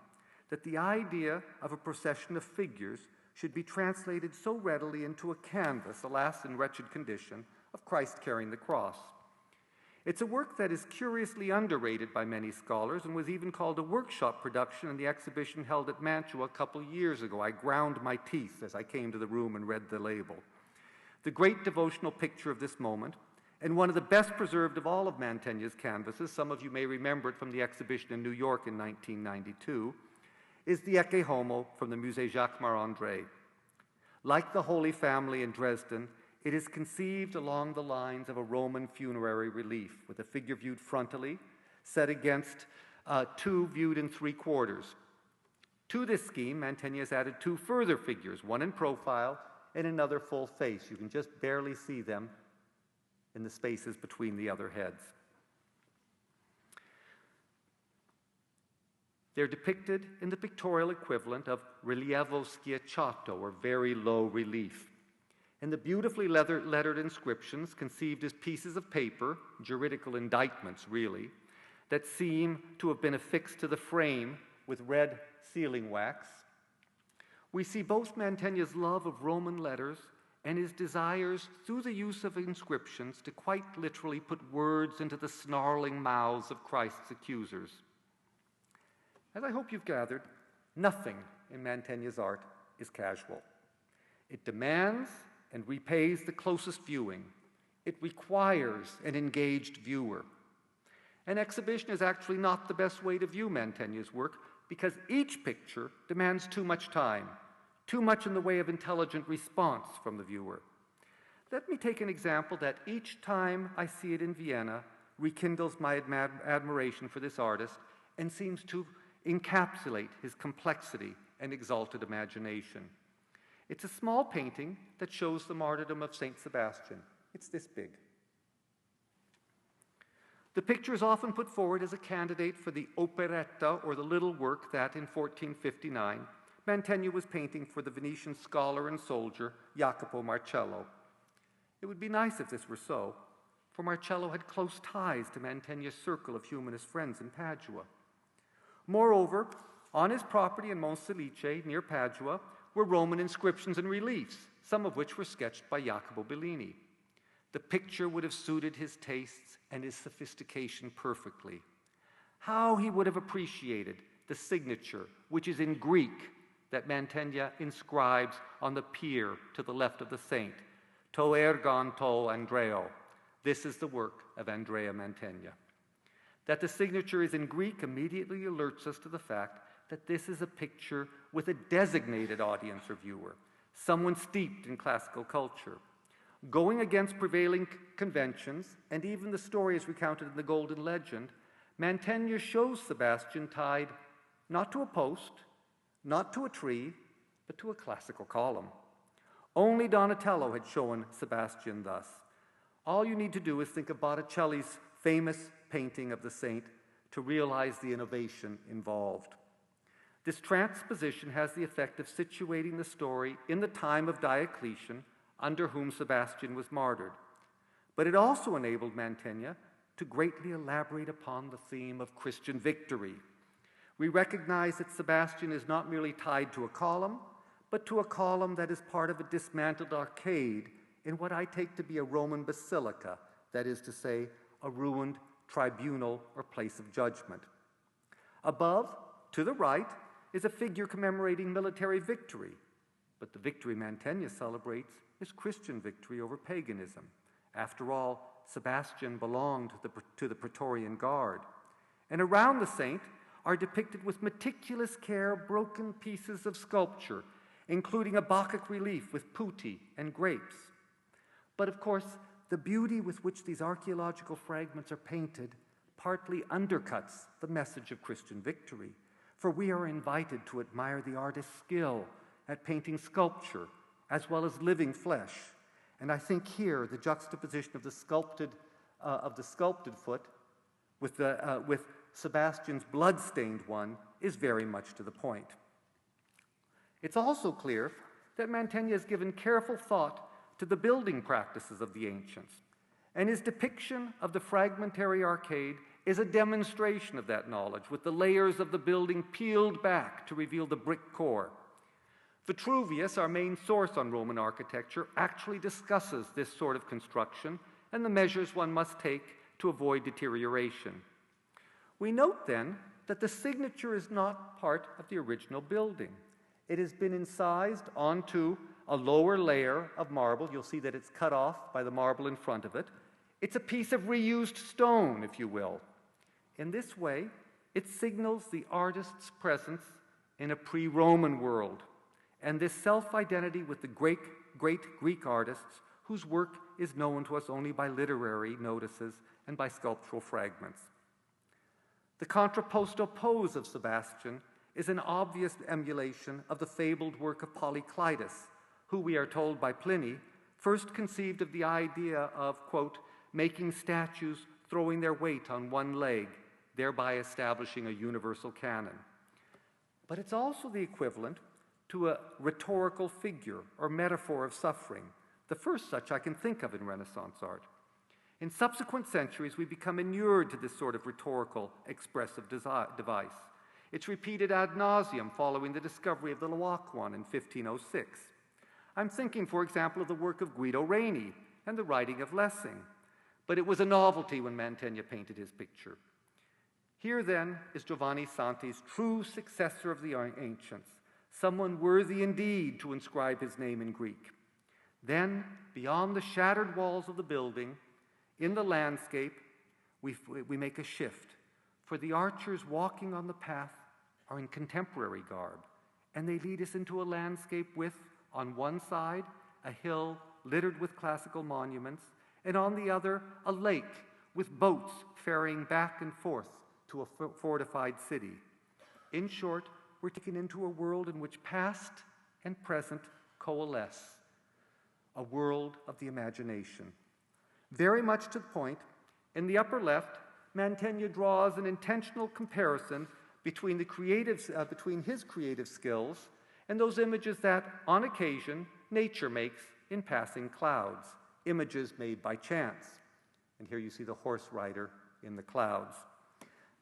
that the idea of a procession of figures should be translated so readily into a canvas, alas in wretched condition, of Christ carrying the cross. It's a work that is curiously underrated by many scholars and was even called a workshop production in the exhibition held at Mantua a couple years ago. I ground my teeth as I came to the room and read the label. The great devotional picture of this moment, and one of the best preserved of all of Mantegna's canvases, some of you may remember it from the exhibition in New York in 1992, is the Ecce Homo from the Musée Jacques Marandré. Like the Holy Family in Dresden, it is conceived along the lines of a Roman funerary relief, with a figure viewed frontally, set against 2 viewed in 3/4. To this scheme, Mantegna has added 2 further figures, one in profile and another full face. You can just barely see them in the spaces between the other heads. They're depicted in the pictorial equivalent of rilievo schiacciato, or very low relief. And the beautifully lettered inscriptions, conceived as pieces of paper, juridical indictments really, that seem to have been affixed to the frame with red sealing wax. We see both Mantegna's love of Roman letters and his desires, through the use of inscriptions, to quite literally put words into the snarling mouths of Christ's accusers. As I hope you've gathered, nothing in Mantegna's art is casual. It demands and repays the closest viewing. It requires an engaged viewer. An exhibition is actually not the best way to view Mantegna's work because each picture demands too much time, too much in the way of intelligent response from the viewer. Let me take an example that each time I see it in Vienna rekindles my admiration for this artist and seems to encapsulate his complexity and exalted imagination. It's a small painting that shows the martyrdom of St. Sebastian. It's this big. The picture is often put forward as a candidate for the operetta, or the little work that, in 1459, Mantegna was painting for the Venetian scholar and soldier Iacopo Marcello. It would be nice if this were so, for Marcello had close ties to Mantegna's circle of humanist friends in Padua. Moreover, on his property in Monselice, near Padua, were Roman inscriptions and reliefs, some of which were sketched by Jacopo Bellini. The picture would have suited his tastes and his sophistication perfectly. How he would have appreciated the signature, which is in Greek, that Mantegna inscribes on the pier to the left of the saint, To ergon to Andreo, This is the work of Andrea Mantegna. That the signature is in Greek immediately alerts us to the fact that this is a picture with a designated audience or viewer, someone steeped in classical culture. Going against prevailing conventions, and even the stories recounted in the Golden Legend, Mantegna shows Sebastian tied not to a post, not to a tree, but to a classical column. Only Donatello had shown Sebastian thus. All you need to do is think of Botticelli's famous painting of the saint to realize the innovation involved. This transposition has the effect of situating the story in the time of Diocletian, under whom Sebastian was martyred. But it also enabled Mantegna to greatly elaborate upon the theme of Christian victory. We recognize that Sebastian is not merely tied to a column, but to a column that is part of a dismantled arcade in what I take to be a Roman basilica, that is to say, a ruined tribunal or place of judgment. Above, to the right, is a figure commemorating military victory, but the victory Mantegna celebrates is Christian victory over paganism. After all, Sebastian belonged to the Praetorian Guard. And around the saint are depicted with meticulous care broken pieces of sculpture, including a Bacchic relief with putti and grapes. But of course, the beauty with which these archaeological fragments are painted partly undercuts the message of Christian victory, for we are invited to admire the artist's skill at painting sculpture as well as living flesh. And I think here the juxtaposition of the sculpted foot with Sebastian's blood-stained one is very much to the point. It's also clear that Mantegna has given careful thought to the building practices of the ancients, and his depiction of the fragmentary arcade is a demonstration of that knowledge, with the layers of the building peeled back to reveal the brick core. Vitruvius, our main source on Roman architecture, actually discusses this sort of construction and the measures one must take to avoid deterioration. We note then that the signature is not part of the original building. It has been incised onto a lower layer of marble. You'll see that it's cut off by the marble in front of it. It's a piece of reused stone, if you will. In this way, it signals the artist's presence in a pre-Roman world, and this self-identity with the great Greek artists whose work is known to us only by literary notices and by sculptural fragments. The Contrapposto pose of Sebastian is an obvious emulation of the fabled work of Polyclitus, who, we are told by Pliny, first conceived of the idea of, quote, making statues throwing their weight on one leg, thereby establishing a universal canon. But it's also the equivalent to a rhetorical figure or metaphor of suffering, the first such I can think of in Renaissance art. In subsequent centuries, we become inured to this sort of rhetorical, expressive device. It's repeated ad nauseum following the discovery of the Laocoon in 1506. I'm thinking, for example, of the work of Guido Reni and the writing of Lessing. But it was a novelty when Mantegna painted his picture. Here, then, is Giovanni Santi's true successor of the ancients, someone worthy indeed to inscribe his name in Greek. Then, beyond the shattered walls of the building, in the landscape, we make a shift, for the archers walking on the path are in contemporary garb, and they lead us into a landscape with, on one side, a hill littered with classical monuments, and on the other, a lake with boats ferrying back and forth to a fortified city. In short, we're taken into a world in which past and present coalesce, a world of the imagination. Very much to the point, in the upper left, Mantegna draws an intentional comparison between his creative skills and those images that, on occasion, nature makes in passing clouds, images made by chance. And here you see the horse rider in the clouds.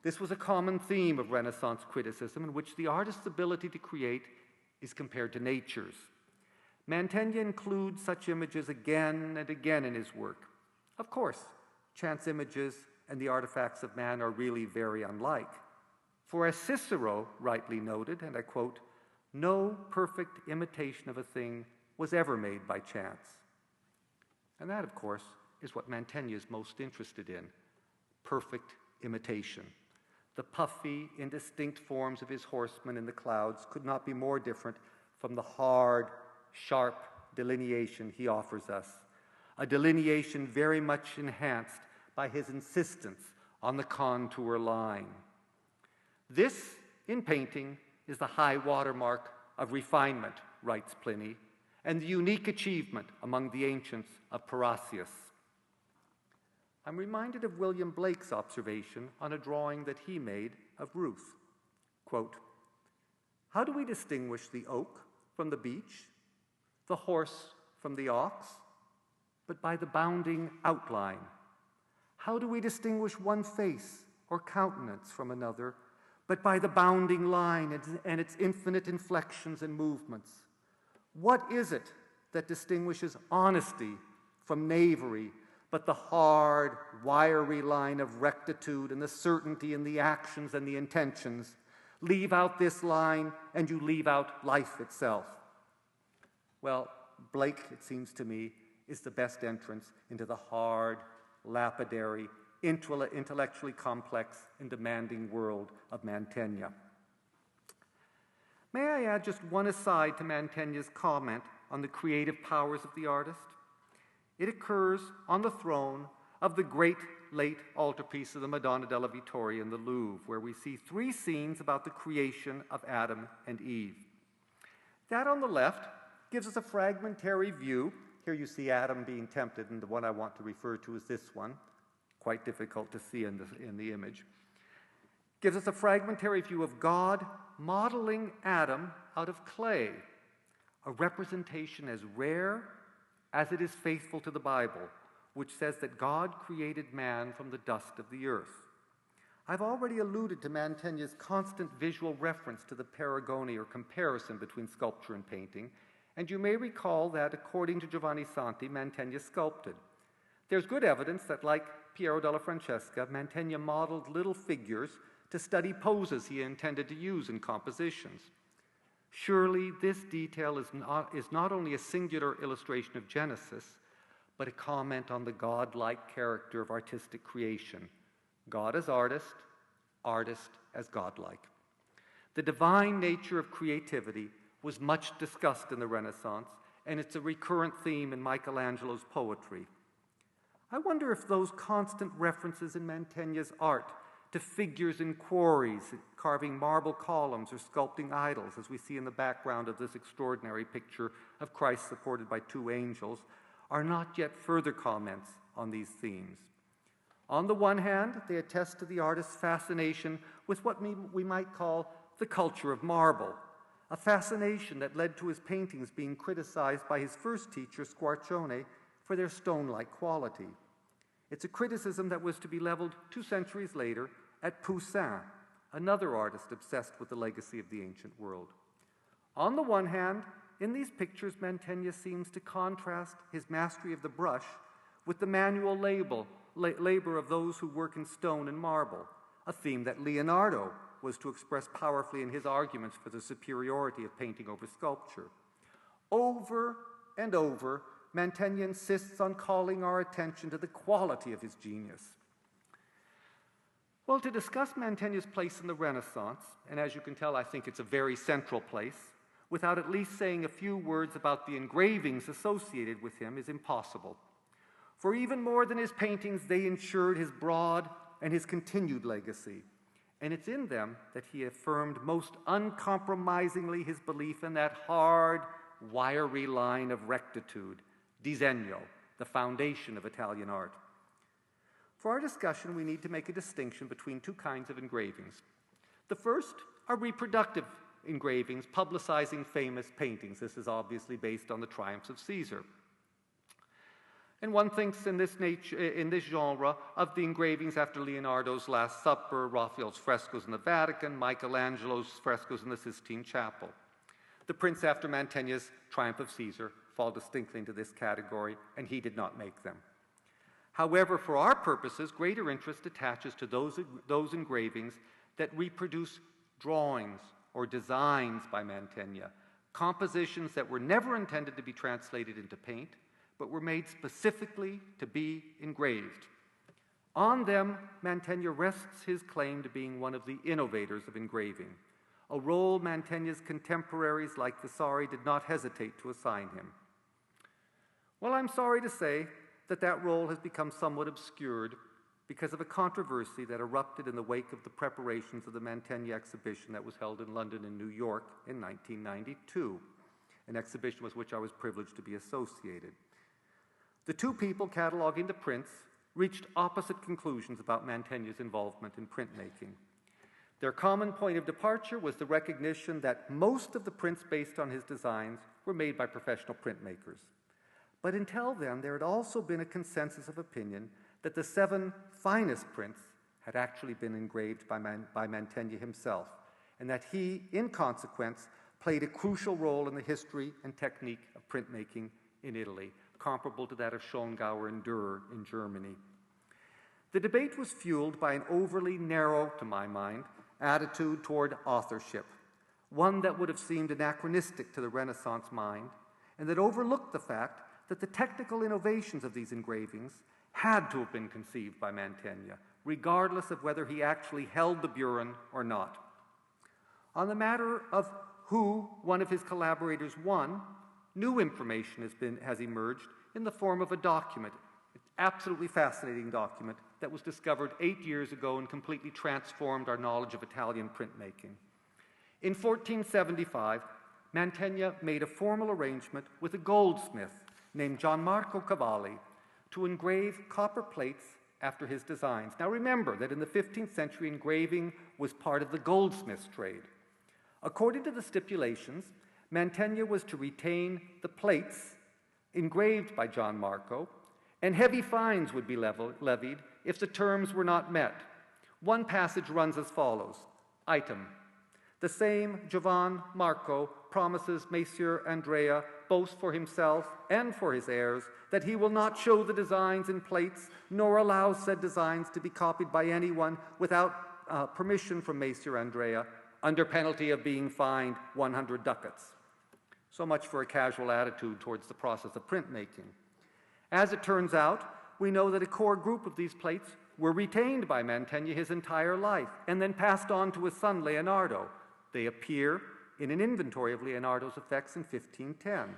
This was a common theme of Renaissance criticism, in which the artist's ability to create is compared to nature's. Mantegna includes such images again and again in his work. Of course, chance images and the artifacts of man are really very unlike. For as Cicero rightly noted, and I quote, "No perfect imitation of a thing was ever made by chance." And that, of course, is what Mantegna is most interested in: perfect imitation. The puffy, indistinct forms of his horsemen in the clouds could not be more different from the hard, sharp delineation he offers us, a delineation very much enhanced by his insistence on the contour line. This, in painting, is the high watermark of refinement, writes Pliny, and the unique achievement among the ancients of Parrhasius. I'm reminded of William Blake's observation on a drawing that he made of Ruth. Quote, "How do we distinguish the oak from the beech, the horse from the ox? But by the bounding outline. How do we distinguish one face or countenance from another, but by the bounding line and its infinite inflections and movements? What is it that distinguishes honesty from knavery, but the hard, wiry line of rectitude and the certainty in the actions and the intentions? Leave out this line, and you leave out life itself." Well, Blake, it seems to me, is the best entrance into the hard, lapidary, intellectually complex and demanding world of Mantegna. May I add just one aside to Mantegna's comment on the creative powers of the artist? It occurs on the throne of the great late altarpiece of the Madonna della Vittoria in the Louvre, where we see 3 scenes about the creation of Adam and Eve. That on the left gives us a fragmentary view. Here you see Adam being tempted, and the one I want to refer to is this one, quite difficult to see in the image. Gives us a fragmentary view of God modeling Adam out of clay, a representation as rare as it is faithful to the Bible, which says that God created man from the dust of the earth. I've already alluded to Mantegna's constant visual reference to the paragony or comparison between sculpture and painting, and you may recall that, according to Giovanni Santi, Mantegna sculpted. There's good evidence that, like Piero della Francesca, Mantegna modeled little figures to study poses he intended to use in compositions. Surely this detail is not only a singular illustration of Genesis, but a comment on the God-like character of artistic creation. God as artist, artist as godlike. The divine nature of creativity was much discussed in the Renaissance, and it's a recurrent theme in Michelangelo's poetry. I wonder if those constant references in Mantegna's art to figures in quarries, carving marble columns or sculpting idols, as we see in the background of this extraordinary picture of Christ supported by 2 angels, are not yet further comments on these themes. On the one hand, they attest to the artist's fascination with what we might call the culture of marble, a fascination that led to his paintings being criticized by his first teacher, Squarcione, for their stone-like quality. It's a criticism that was to be leveled 2 centuries later at Poussin, another artist obsessed with the legacy of the ancient world. On the one hand, in these pictures, Mantegna seems to contrast his mastery of the brush with the manual labor of those who work in stone and marble, a theme that Leonardo was to express powerfully in his arguments for the superiority of painting over sculpture. Over and over, Mantegna insists on calling our attention to the quality of his genius. Well, to discuss Mantegna's place in the Renaissance, and as you can tell, I think it's a very central place, without at least saying a few words about the engravings associated with him is impossible. For even more than his paintings, they ensured his broad and his continued legacy. And it's in them that he affirmed most uncompromisingly his belief in that hard, wiry line of rectitude, disegno, the foundation of Italian art. For our discussion, we need to make a distinction between 2 kinds of engravings. The first are reproductive engravings, publicizing famous paintings. This is obviously based on the triumphs of Caesar. And one thinks in this genre of the engravings after Leonardo's Last Supper, Raphael's frescoes in the Vatican, Michelangelo's frescoes in the Sistine Chapel. The prints after Mantegna's Triumph of Caesar fall distinctly into this category, and he did not make them. However, for our purposes, greater interest attaches to those engravings that reproduce drawings or designs by Mantegna, compositions that were never intended to be translated into paint, but were made specifically to be engraved. On them, Mantegna rests his claim to being one of the innovators of engraving, a role Mantegna's contemporaries like Vasari did not hesitate to assign him. Well, I'm sorry to say that that role has become somewhat obscured because of a controversy that erupted in the wake of the preparations of the Mantegna exhibition that was held in London and New York in 1992, an exhibition with which I was privileged to be associated. The two people cataloging the prints reached opposite conclusions about Mantegna's involvement in printmaking. Their common point of departure was the recognition that most of the prints based on his designs were made by professional printmakers. But until then, there had also been a consensus of opinion that the 7 finest prints had actually been engraved by Mantegna himself, and that he, in consequence, played a crucial role in the history and technique of printmaking in Italy, comparable to that of Schongauer and Dürer in Germany. The debate was fueled by an overly narrow, to my mind, attitude toward authorship, one that would have seemed anachronistic to the Renaissance mind, and that overlooked the fact that the technical innovations of these engravings had to have been conceived by Mantegna, regardless of whether he actually held the burin or not. On the matter of who one of his collaborators won, new information has emerged in the form of a document, an absolutely fascinating document that was discovered 8 years ago and completely transformed our knowledge of Italian printmaking. In 1475, Mantegna made a formal arrangement with a goldsmith named Gianmarco Cavalli to engrave copper plates after his designs. Now remember that in the 15th century, engraving was part of the goldsmith's trade. According to the stipulations, Mantegna was to retain the plates engraved by Gianmarco, and heavy fines would be levied if the terms were not met. One passage runs as follows. Item. The same Giovan Marco promises Messer Andrea, both for himself and for his heirs, that he will not show the designs in plates, nor allow said designs to be copied by anyone without permission from Messer Andrea, under penalty of being fined 100 ducats. So much for a casual attitude towards the process of printmaking. As it turns out, we know that a core group of these plates were retained by Mantegna his entire life and then passed on to his son Leonardo. They appear in an inventory of Leonardo's effects in 1510.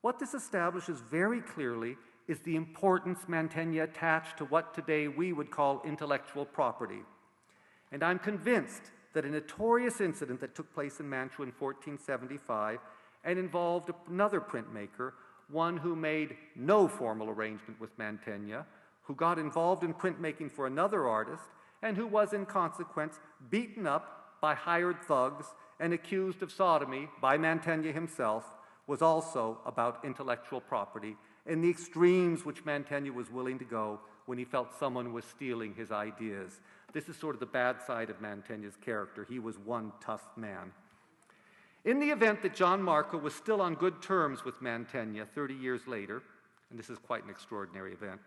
What this establishes very clearly is the importance Mantegna attached to what today we would call intellectual property. And I'm convinced that a notorious incident that took place in Mantua in 1475 and involved another printmaker, one who made no formal arrangement with Mantegna, who got involved in printmaking for another artist, and who was in consequence beaten up by hired thugs and accused of sodomy by Mantegna himself, was also about intellectual property and the extremes which Mantegna was willing to go when he felt someone was stealing his ideas. This is sort of the bad side of Mantegna's character. He was one tough man. In the event that Gianmarco was still on good terms with Mantegna 30 years later, and this is quite an extraordinary event,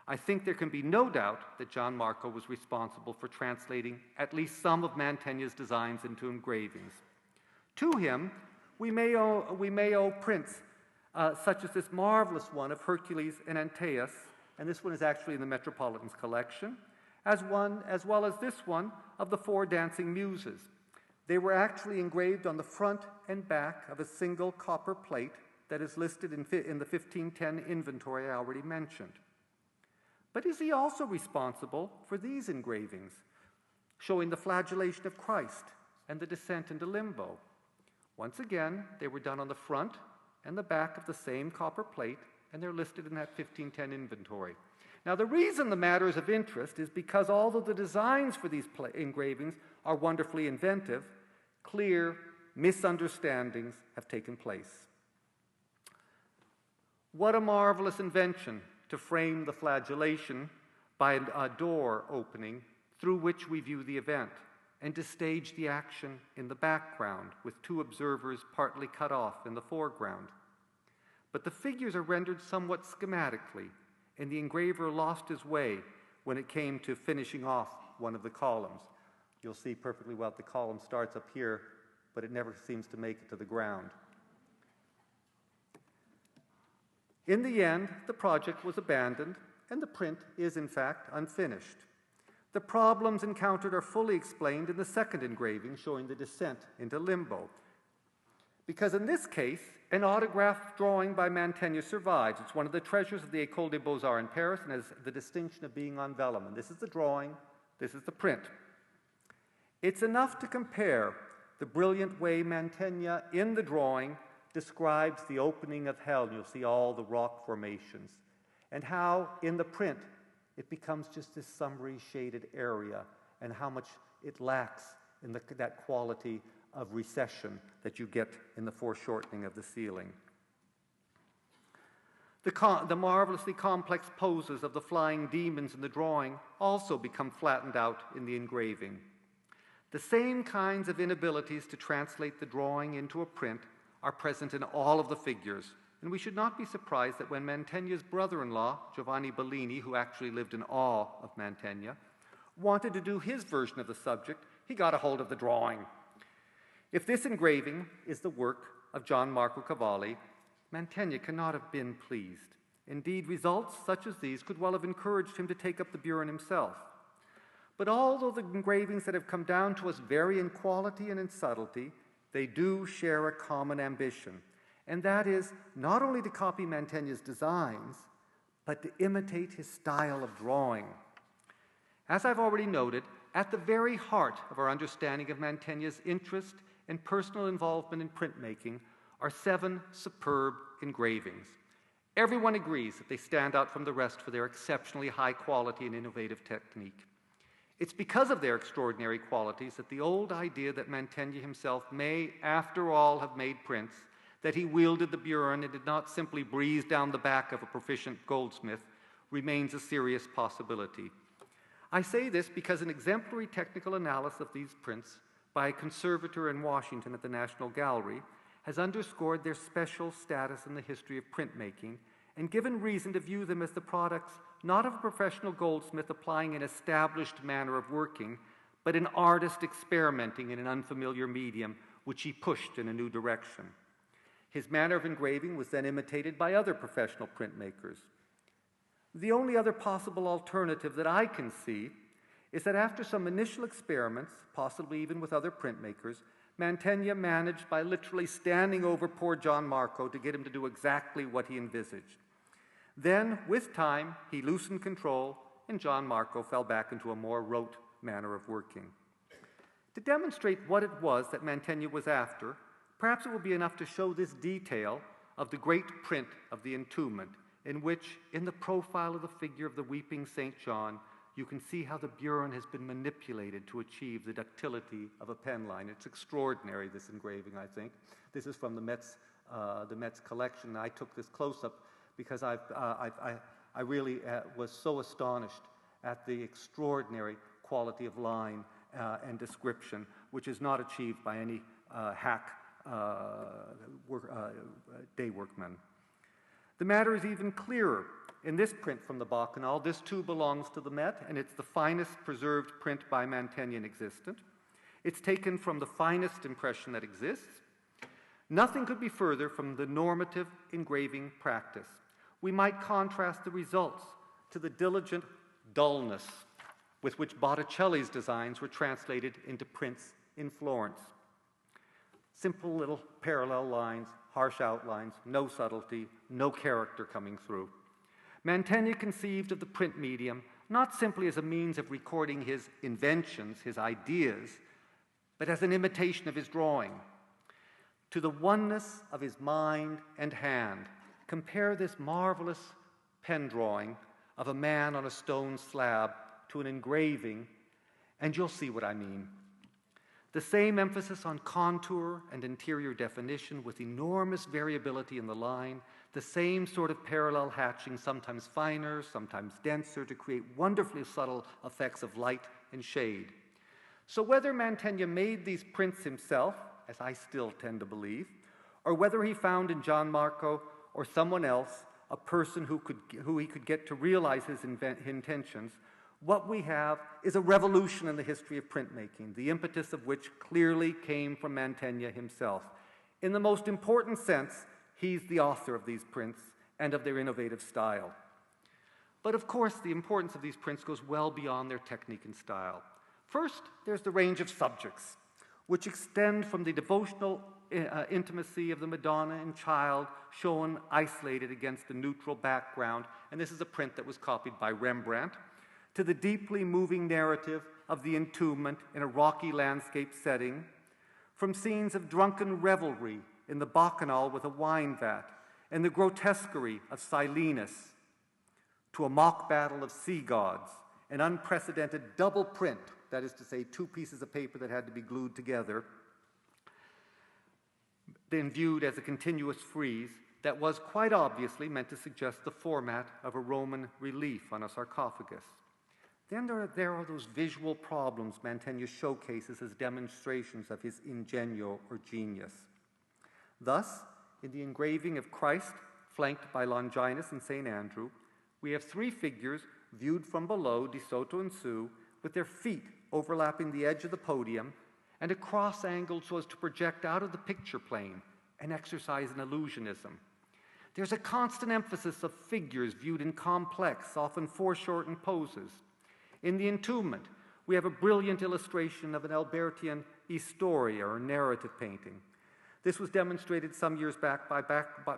I think there can be no doubt that Gianmarco was responsible for translating at least some of Mantegna's designs into engravings. To him, we may owe prints such as this marvelous one of Hercules and Antaeus, and this one is actually in the Metropolitan's collection, as well as this one of the Four Dancing Muses. They were actually engraved on the front and back of a single copper plate that is listed in the 1510 inventory I already mentioned. But is he also responsible for these engravings, showing the flagellation of Christ and the descent into limbo? Once again, they were done on the front and the back of the same copper plate, and they're listed in that 1510 inventory. Now, the reason the matter is of interest is because although the designs for these engravings are wonderfully inventive, clear misunderstandings have taken place. What a marvelous invention to frame the flagellation by a door opening through which we view the event, and to stage the action in the background with two observers partly cut off in the foreground. But the figures are rendered somewhat schematically, and the engraver lost his way when it came to finishing off one of the columns. You'll see perfectly well the column starts up here, but it never seems to make it to the ground. In the end, the project was abandoned, and the print is, in fact, unfinished. The problems encountered are fully explained in the second engraving, showing the descent into limbo. Because in this case, an autograph drawing by Mantegna survives. It's one of the treasures of the École des Beaux-Arts in Paris and has the distinction of being on vellum. And this is the drawing, this is the print. It's enough to compare the brilliant way Mantegna, in the drawing, describes the opening of hell, and you'll see all the rock formations, and how, in the print, it becomes just this summery shaded area, and how much it lacks in that quality of recession that you get in the foreshortening of the ceiling. The marvelously complex poses of the flying demons in the drawing also become flattened out in the engraving. The same kinds of inabilities to translate the drawing into a print are present in all of the figures, and we should not be surprised that when Mantegna's brother-in-law, Giovanni Bellini, who actually lived in awe of Mantegna, wanted to do his version of the subject, he got a hold of the drawing. If this engraving is the work of Gian Marco Cavalli, Mantegna cannot have been pleased. Indeed, results such as these could well have encouraged him to take up the burin himself. But although the engravings that have come down to us vary in quality and in subtlety, they do share a common ambition, and that is not only to copy Mantegna's designs, but to imitate his style of drawing. As I've already noted, at the very heart of our understanding of Mantegna's interest and personal involvement in printmaking are 7 superb engravings. Everyone agrees that they stand out from the rest for their exceptionally high quality and innovative technique. It's because of their extraordinary qualities that the old idea that Mantegna himself may, after all, have made prints, that he wielded the burin and did not simply breeze down the back of a proficient goldsmith, remains a serious possibility. I say this because an exemplary technical analysis of these prints by a conservator in Washington at the National Gallery has underscored their special status in the history of printmaking and given reason to view them as the products not of a professional goldsmith applying an established manner of working, but an artist experimenting in an unfamiliar medium which he pushed in a new direction. His manner of engraving was then imitated by other professional printmakers. The only other possible alternative that I can see is that after some initial experiments, possibly even with other printmakers, Mantegna managed by literally standing over poor Gian Marco to get him to do exactly what he envisaged. Then, with time, he loosened control, and Gian Marco fell back into a more rote manner of working. To demonstrate what it was that Mantegna was after, perhaps it will be enough to show this detail of the great print of the entombment, in which, in the profile of the figure of the weeping St. John, you can see how the burin has been manipulated to achieve the ductility of a pen line. It's extraordinary, this engraving, I think. This is from the Metz collection. I took this close-up because I really was so astonished at the extraordinary quality of line and description, which is not achieved by any hack day workman. The matter is even clearer in this print from the Bacchanal. This too belongs to the Met, and it's the finest preserved print by Mantegna existent. It's taken from the finest impression that exists. Nothing could be further from the normative engraving practice. We might contrast the results to the diligent dullness with which Botticelli's designs were translated into prints in Florence. Simple little parallel lines, harsh outlines, no subtlety, no character coming through. Mantegna conceived of the print medium not simply as a means of recording his inventions, his ideas, but as an imitation of his drawing. To the oneness of his mind and hand, compare this marvelous pen drawing of a man on a stone slab to an engraving, and you'll see what I mean. The same emphasis on contour and interior definition with enormous variability in the line, the same sort of parallel hatching, sometimes finer, sometimes denser, to create wonderfully subtle effects of light and shade. So whether Mantegna made these prints himself, as I still tend to believe, or whether he found in Gian Marco or someone else a person who he could get to realize his intentions, what we have is a revolution in the history of printmaking, the impetus of which clearly came from Mantegna himself. In the most important sense, he's the author of these prints, and of their innovative style. But of course, the importance of these prints goes well beyond their technique and style. First, there's the range of subjects, which extend from the devotional intimacy of the Madonna and Child shown isolated against a neutral background, and this is a print that was copied by Rembrandt, to the deeply moving narrative of the entombment in a rocky landscape setting, from scenes of drunken revelry in the bacchanal with a wine vat, and the grotesquerie of Silenus, to a mock battle of sea gods, an unprecedented double print, that is to say, two pieces of paper that had to be glued together, then viewed as a continuous frieze that was quite obviously meant to suggest the format of a Roman relief on a sarcophagus. Then there are those visual problems Mantegna showcases as demonstrations of his ingenio or genius. Thus, in the engraving of Christ, flanked by Longinus and St. Andrew, we have three figures viewed from below, di sotto in su, with their feet overlapping the edge of the podium, and a cross angled so as to project out of the picture plane and exercise an illusionism. There's a constant emphasis of figures viewed in complex, often foreshortened poses. In the entombment, we have a brilliant illustration of an Albertian historia or narrative painting. This was demonstrated some years back by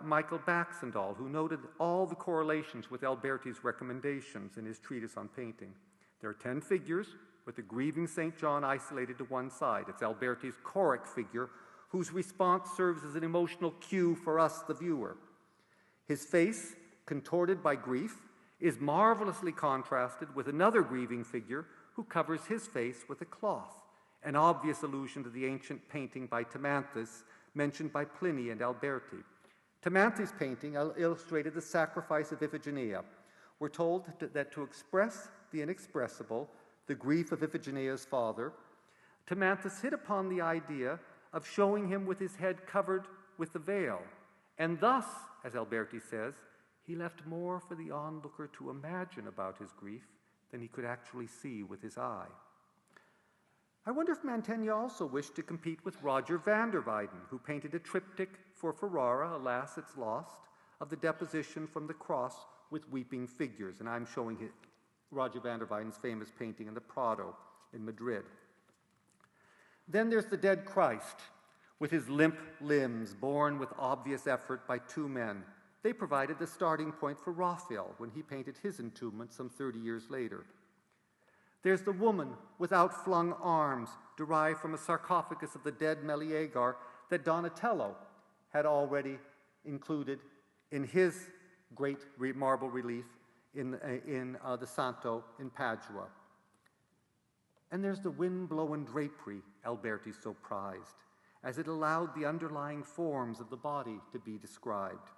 Michael Baxendall, who noted all the correlations with Alberti's recommendations in his treatise on painting. There are 10 figures, with the grieving St. John isolated to one side. It's Alberti's choric figure, whose response serves as an emotional cue for us, the viewer. His face, contorted by grief, is marvelously contrasted with another grieving figure who covers his face with a cloth, an obvious allusion to the ancient painting by Timanthes mentioned by Pliny and Alberti. Timanthes' painting illustrated the sacrifice of Iphigenia. We're told that to express the inexpressible, the grief of Iphigenia's father, Timanthes hit upon the idea of showing him with his head covered with the veil, and thus, as Alberti says, he left more for the onlooker to imagine about his grief than he could actually see with his eye. I wonder if Mantegna also wished to compete with Roger van der Weyden, who painted a triptych for Ferrara, Alas, It's Lost, of the deposition from the cross with weeping figures. And I'm showing Roger van der Weyden's famous painting in the Prado in Madrid. Then there's the dead Christ, with his limp limbs borne with obvious effort by two men. They provided the starting point for Raphael when he painted his entombment some 30 years later. There's the woman with outflung arms derived from a sarcophagus of the dead Meleager that Donatello had already included in his great marble relief in the Santo in Padua. And there's the wind-blown drapery Alberti so prized, as it allowed the underlying forms of the body to be described.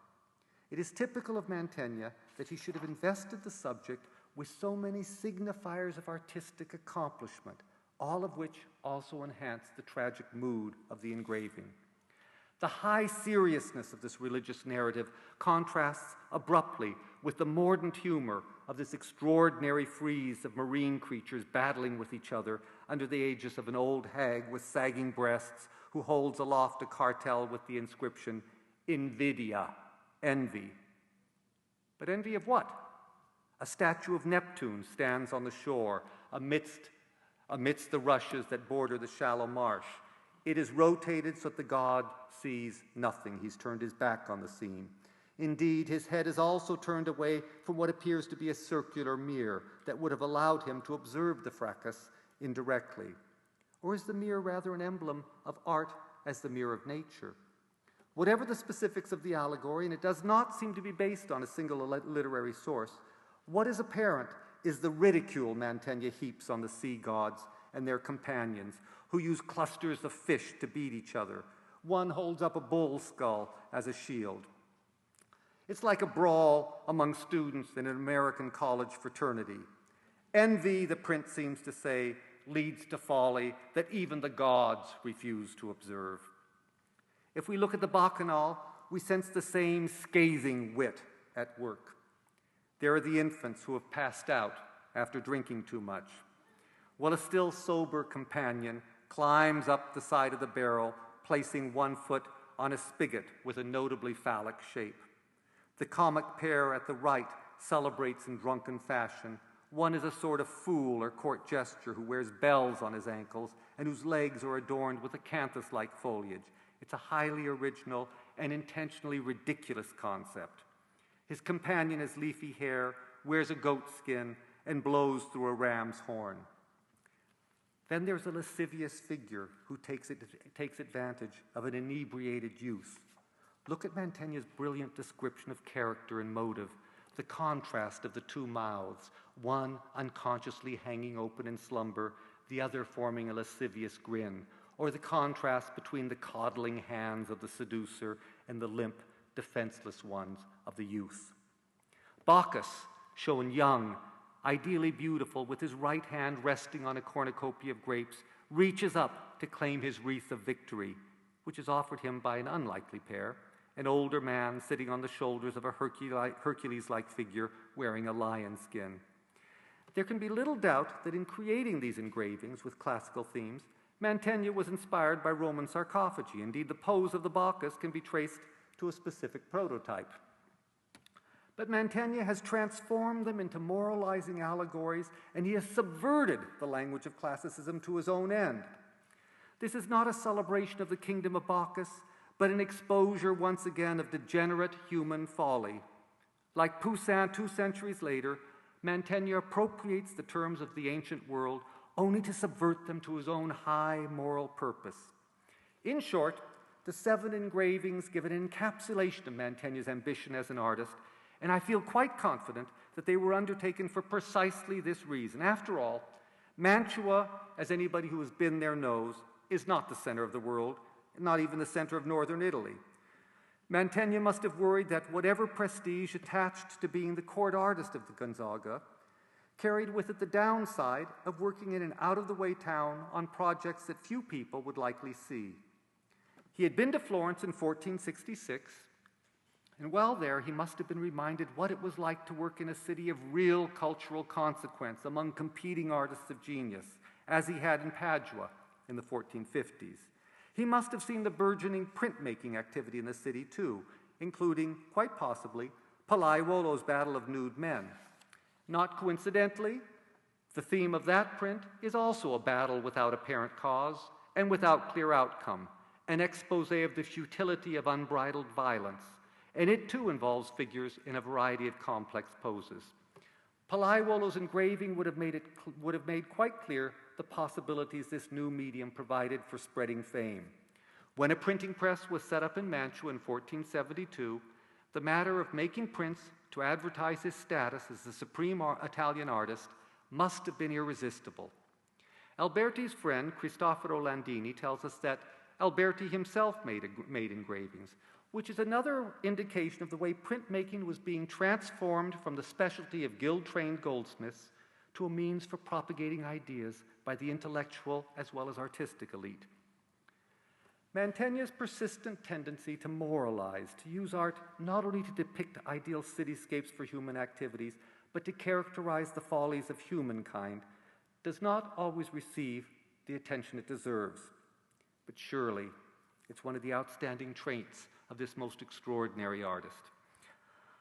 It is typical of Mantegna that he should have invested the subject with so many signifiers of artistic accomplishment, all of which also enhance the tragic mood of the engraving. The high seriousness of this religious narrative contrasts abruptly with the mordant humor of this extraordinary frieze of marine creatures battling with each other under the aegis of an old hag with sagging breasts who holds aloft a cartel with the inscription, Invidia, envy. But envy of what? A statue of Neptune stands on the shore amidst the rushes that border the shallow marsh. It is rotated so that the god sees nothing. He's turned his back on the scene. Indeed, his head is also turned away from what appears to be a circular mirror that would have allowed him to observe the fracas indirectly. Or is the mirror rather an emblem of art as the mirror of nature? Whatever the specifics of the allegory, and it does not seem to be based on a single literary source, what is apparent is the ridicule Mantegna heaps on the sea gods and their companions, who use clusters of fish to beat each other. One holds up a bull skull as a shield. It's like a brawl among students in an American college fraternity. Envy, the print seems to say, leads to folly that even the gods refuse to observe. If we look at the Bacchanal, we sense the same scathing wit at work. There are the infants who have passed out after drinking too much, while a still sober companion climbs up the side of the barrel, placing one foot on a spigot with a notably phallic shape. The comic pair at the right celebrates in drunken fashion. One is a sort of fool or court jester who wears bells on his ankles and whose legs are adorned with acanthus-like foliage. It's a highly original and intentionally ridiculous concept. His companion has leafy hair, wears a goat skin, and blows through a ram's horn. Then there's a lascivious figure who takes advantage of an inebriated youth. Look at Mantegna's brilliant description of character and motive, the contrast of the two mouths, one unconsciously hanging open in slumber, the other forming a lascivious grin, or the contrast between the coddling hands of the seducer and the limp, defenseless ones of the youth. Bacchus, shown young, ideally beautiful, with his right hand resting on a cornucopia of grapes, reaches up to claim his wreath of victory, which is offered him by an unlikely pair, an older man sitting on the shoulders of a Hercules-like figure wearing a lion skin. There can be little doubt that in creating these engravings with classical themes, Mantegna was inspired by Roman sarcophagi. Indeed, the pose of the Bacchus can be traced to a specific prototype. But Mantegna has transformed them into moralizing allegories, and he has subverted the language of classicism to his own end. This is not a celebration of the kingdom of Bacchus, but an exposure once again of degenerate human folly. Like Poussin 2 centuries later, Mantegna appropriates the terms of the ancient world only to subvert them to his own high moral purpose. In short, the 7 engravings give an encapsulation of Mantegna's ambition as an artist, and I feel quite confident that they were undertaken for precisely this reason. After all, Mantua, as anybody who has been there knows, is not the center of the world, not even the center of northern Italy. Mantegna must have worried that whatever prestige attached to being the court artist of the Gonzaga carried with it the downside of working in an out-of-the-way town on projects that few people would likely see. He had been to Florence in 1466, and while there he must have been reminded what it was like to work in a city of real cultural consequence among competing artists of genius, as he had in Padua in the 1450s. He must have seen the burgeoning printmaking activity in the city too, including, quite possibly, Palaiuolo's Battle of Nude Men. Not coincidentally, the theme of that print is also a battle without apparent cause and without clear outcome, an expose of the futility of unbridled violence, and it too involves figures in a variety of complex poses. Palaiuolo's engraving would have made quite clear the possibilities this new medium provided for spreading fame. When a printing press was set up in Mantua in 1472, the matter of making prints to advertise his status as the supreme Italian artist must have been irresistible. Alberti's friend, Cristoforo Landini, tells us that Alberti himself made engravings, which is another indication of the way printmaking was being transformed from the specialty of guild-trained goldsmiths to a means for propagating ideas by the intellectual as well as artistic elite. Mantegna's persistent tendency to moralize, to use art not only to depict ideal cityscapes for human activities, but to characterize the follies of humankind, does not always receive the attention it deserves. But surely, it's one of the outstanding traits of this most extraordinary artist.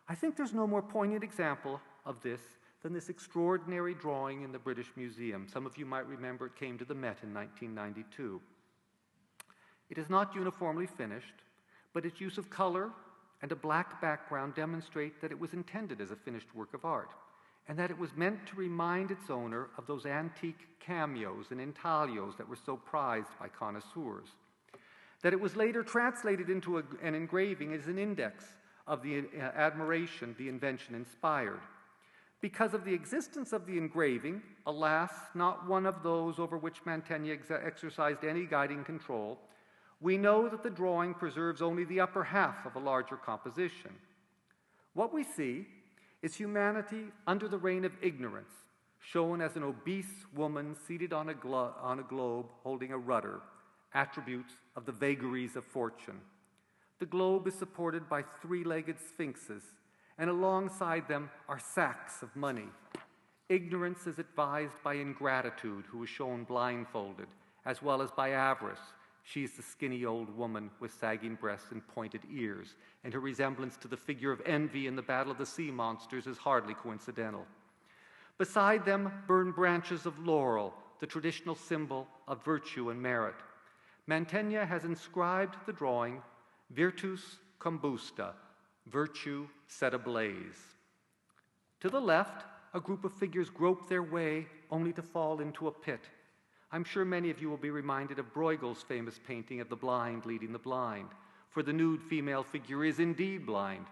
I think there's no more poignant example of this than this extraordinary drawing in the British Museum. Some of you might remember it came to the Met in 1992. It is not uniformly finished, but its use of color and a black background demonstrate that it was intended as a finished work of art, and that it was meant to remind its owner of those antique cameos and intaglios that were so prized by connoisseurs. That it was later translated into an engraving is an index of the admiration the invention inspired. Because of the existence of the engraving, alas, not one of those over which Mantegna exercised any guiding control, we know that the drawing preserves only the upper half of a larger composition. What we see is humanity under the reign of ignorance, shown as an obese woman seated on a globe holding a rudder, attributes of the vagaries of fortune. The globe is supported by three-legged sphinxes, and alongside them are sacks of money. Ignorance is advised by ingratitude, who is shown blindfolded, as well as by avarice, She is the skinny old woman with sagging breasts and pointed ears, and her resemblance to the figure of Envy in the Battle of the Sea Monsters is hardly coincidental. Beside them burn branches of laurel, the traditional symbol of virtue and merit. Mantegna has inscribed the drawing, Virtus combusta, virtue set ablaze. To the left, a group of figures grope their way only to fall into a pit. I'm sure many of you will be reminded of Bruegel's famous painting of the blind leading the blind, for the nude female figure is indeed blind.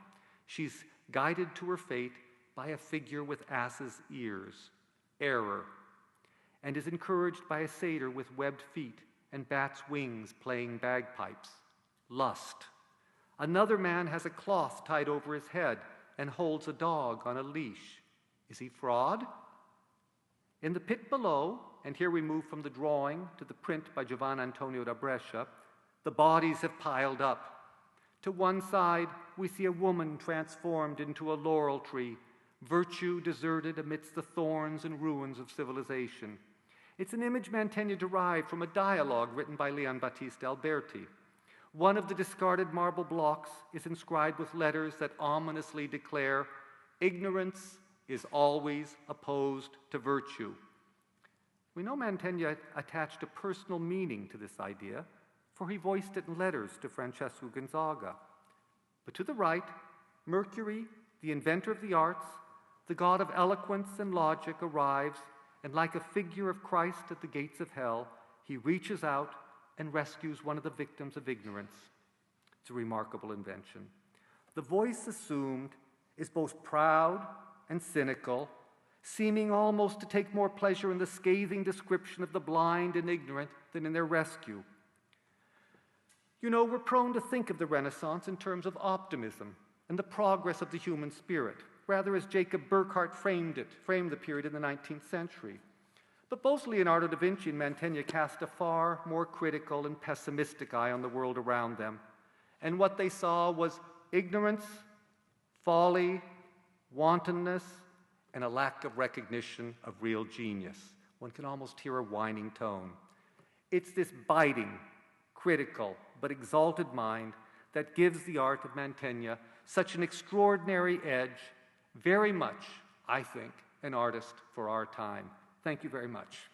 She's guided to her fate by a figure with ass's ears, error, and is encouraged by a satyr with webbed feet and bat's wings playing bagpipes, lust. Another man has a cloth tied over his head and holds a dog on a leash. Is he fraud? In the pit below, and here we move from the drawing to the print by Giovanni Antonio da Brescia, the bodies have piled up. To one side, we see a woman transformed into a laurel tree, virtue deserted amidst the thorns and ruins of civilization. It's an image Mantegna derived from a dialogue written by Leon Battista Alberti. One of the discarded marble blocks is inscribed with letters that ominously declare, "Ignorance is always opposed to virtue." We know Mantegna attached a personal meaning to this idea, for he voiced it in letters to Francesco Gonzaga. But to the right, Mercury, the inventor of the arts, the god of eloquence and logic, arrives, and like a figure of Christ at the gates of hell, he reaches out and rescues one of the victims of ignorance. It's a remarkable invention. The voice assumed is both proud and cynical, seeming almost to take more pleasure in the scathing description of the blind and ignorant than in their rescue. You know, we're prone to think of the Renaissance in terms of optimism and the progress of the human spirit, rather as Jacob Burckhardt framed the period in the 19th century. But both Leonardo da Vinci and Mantegna cast a far more critical and pessimistic eye on the world around them, and what they saw was ignorance, folly, wantonness, and a lack of recognition of real genius. One can almost hear a whining tone. It's this biting, critical, but exalted mind that gives the art of Mantegna such an extraordinary edge, very much, I think, an artist for our time. Thank you very much.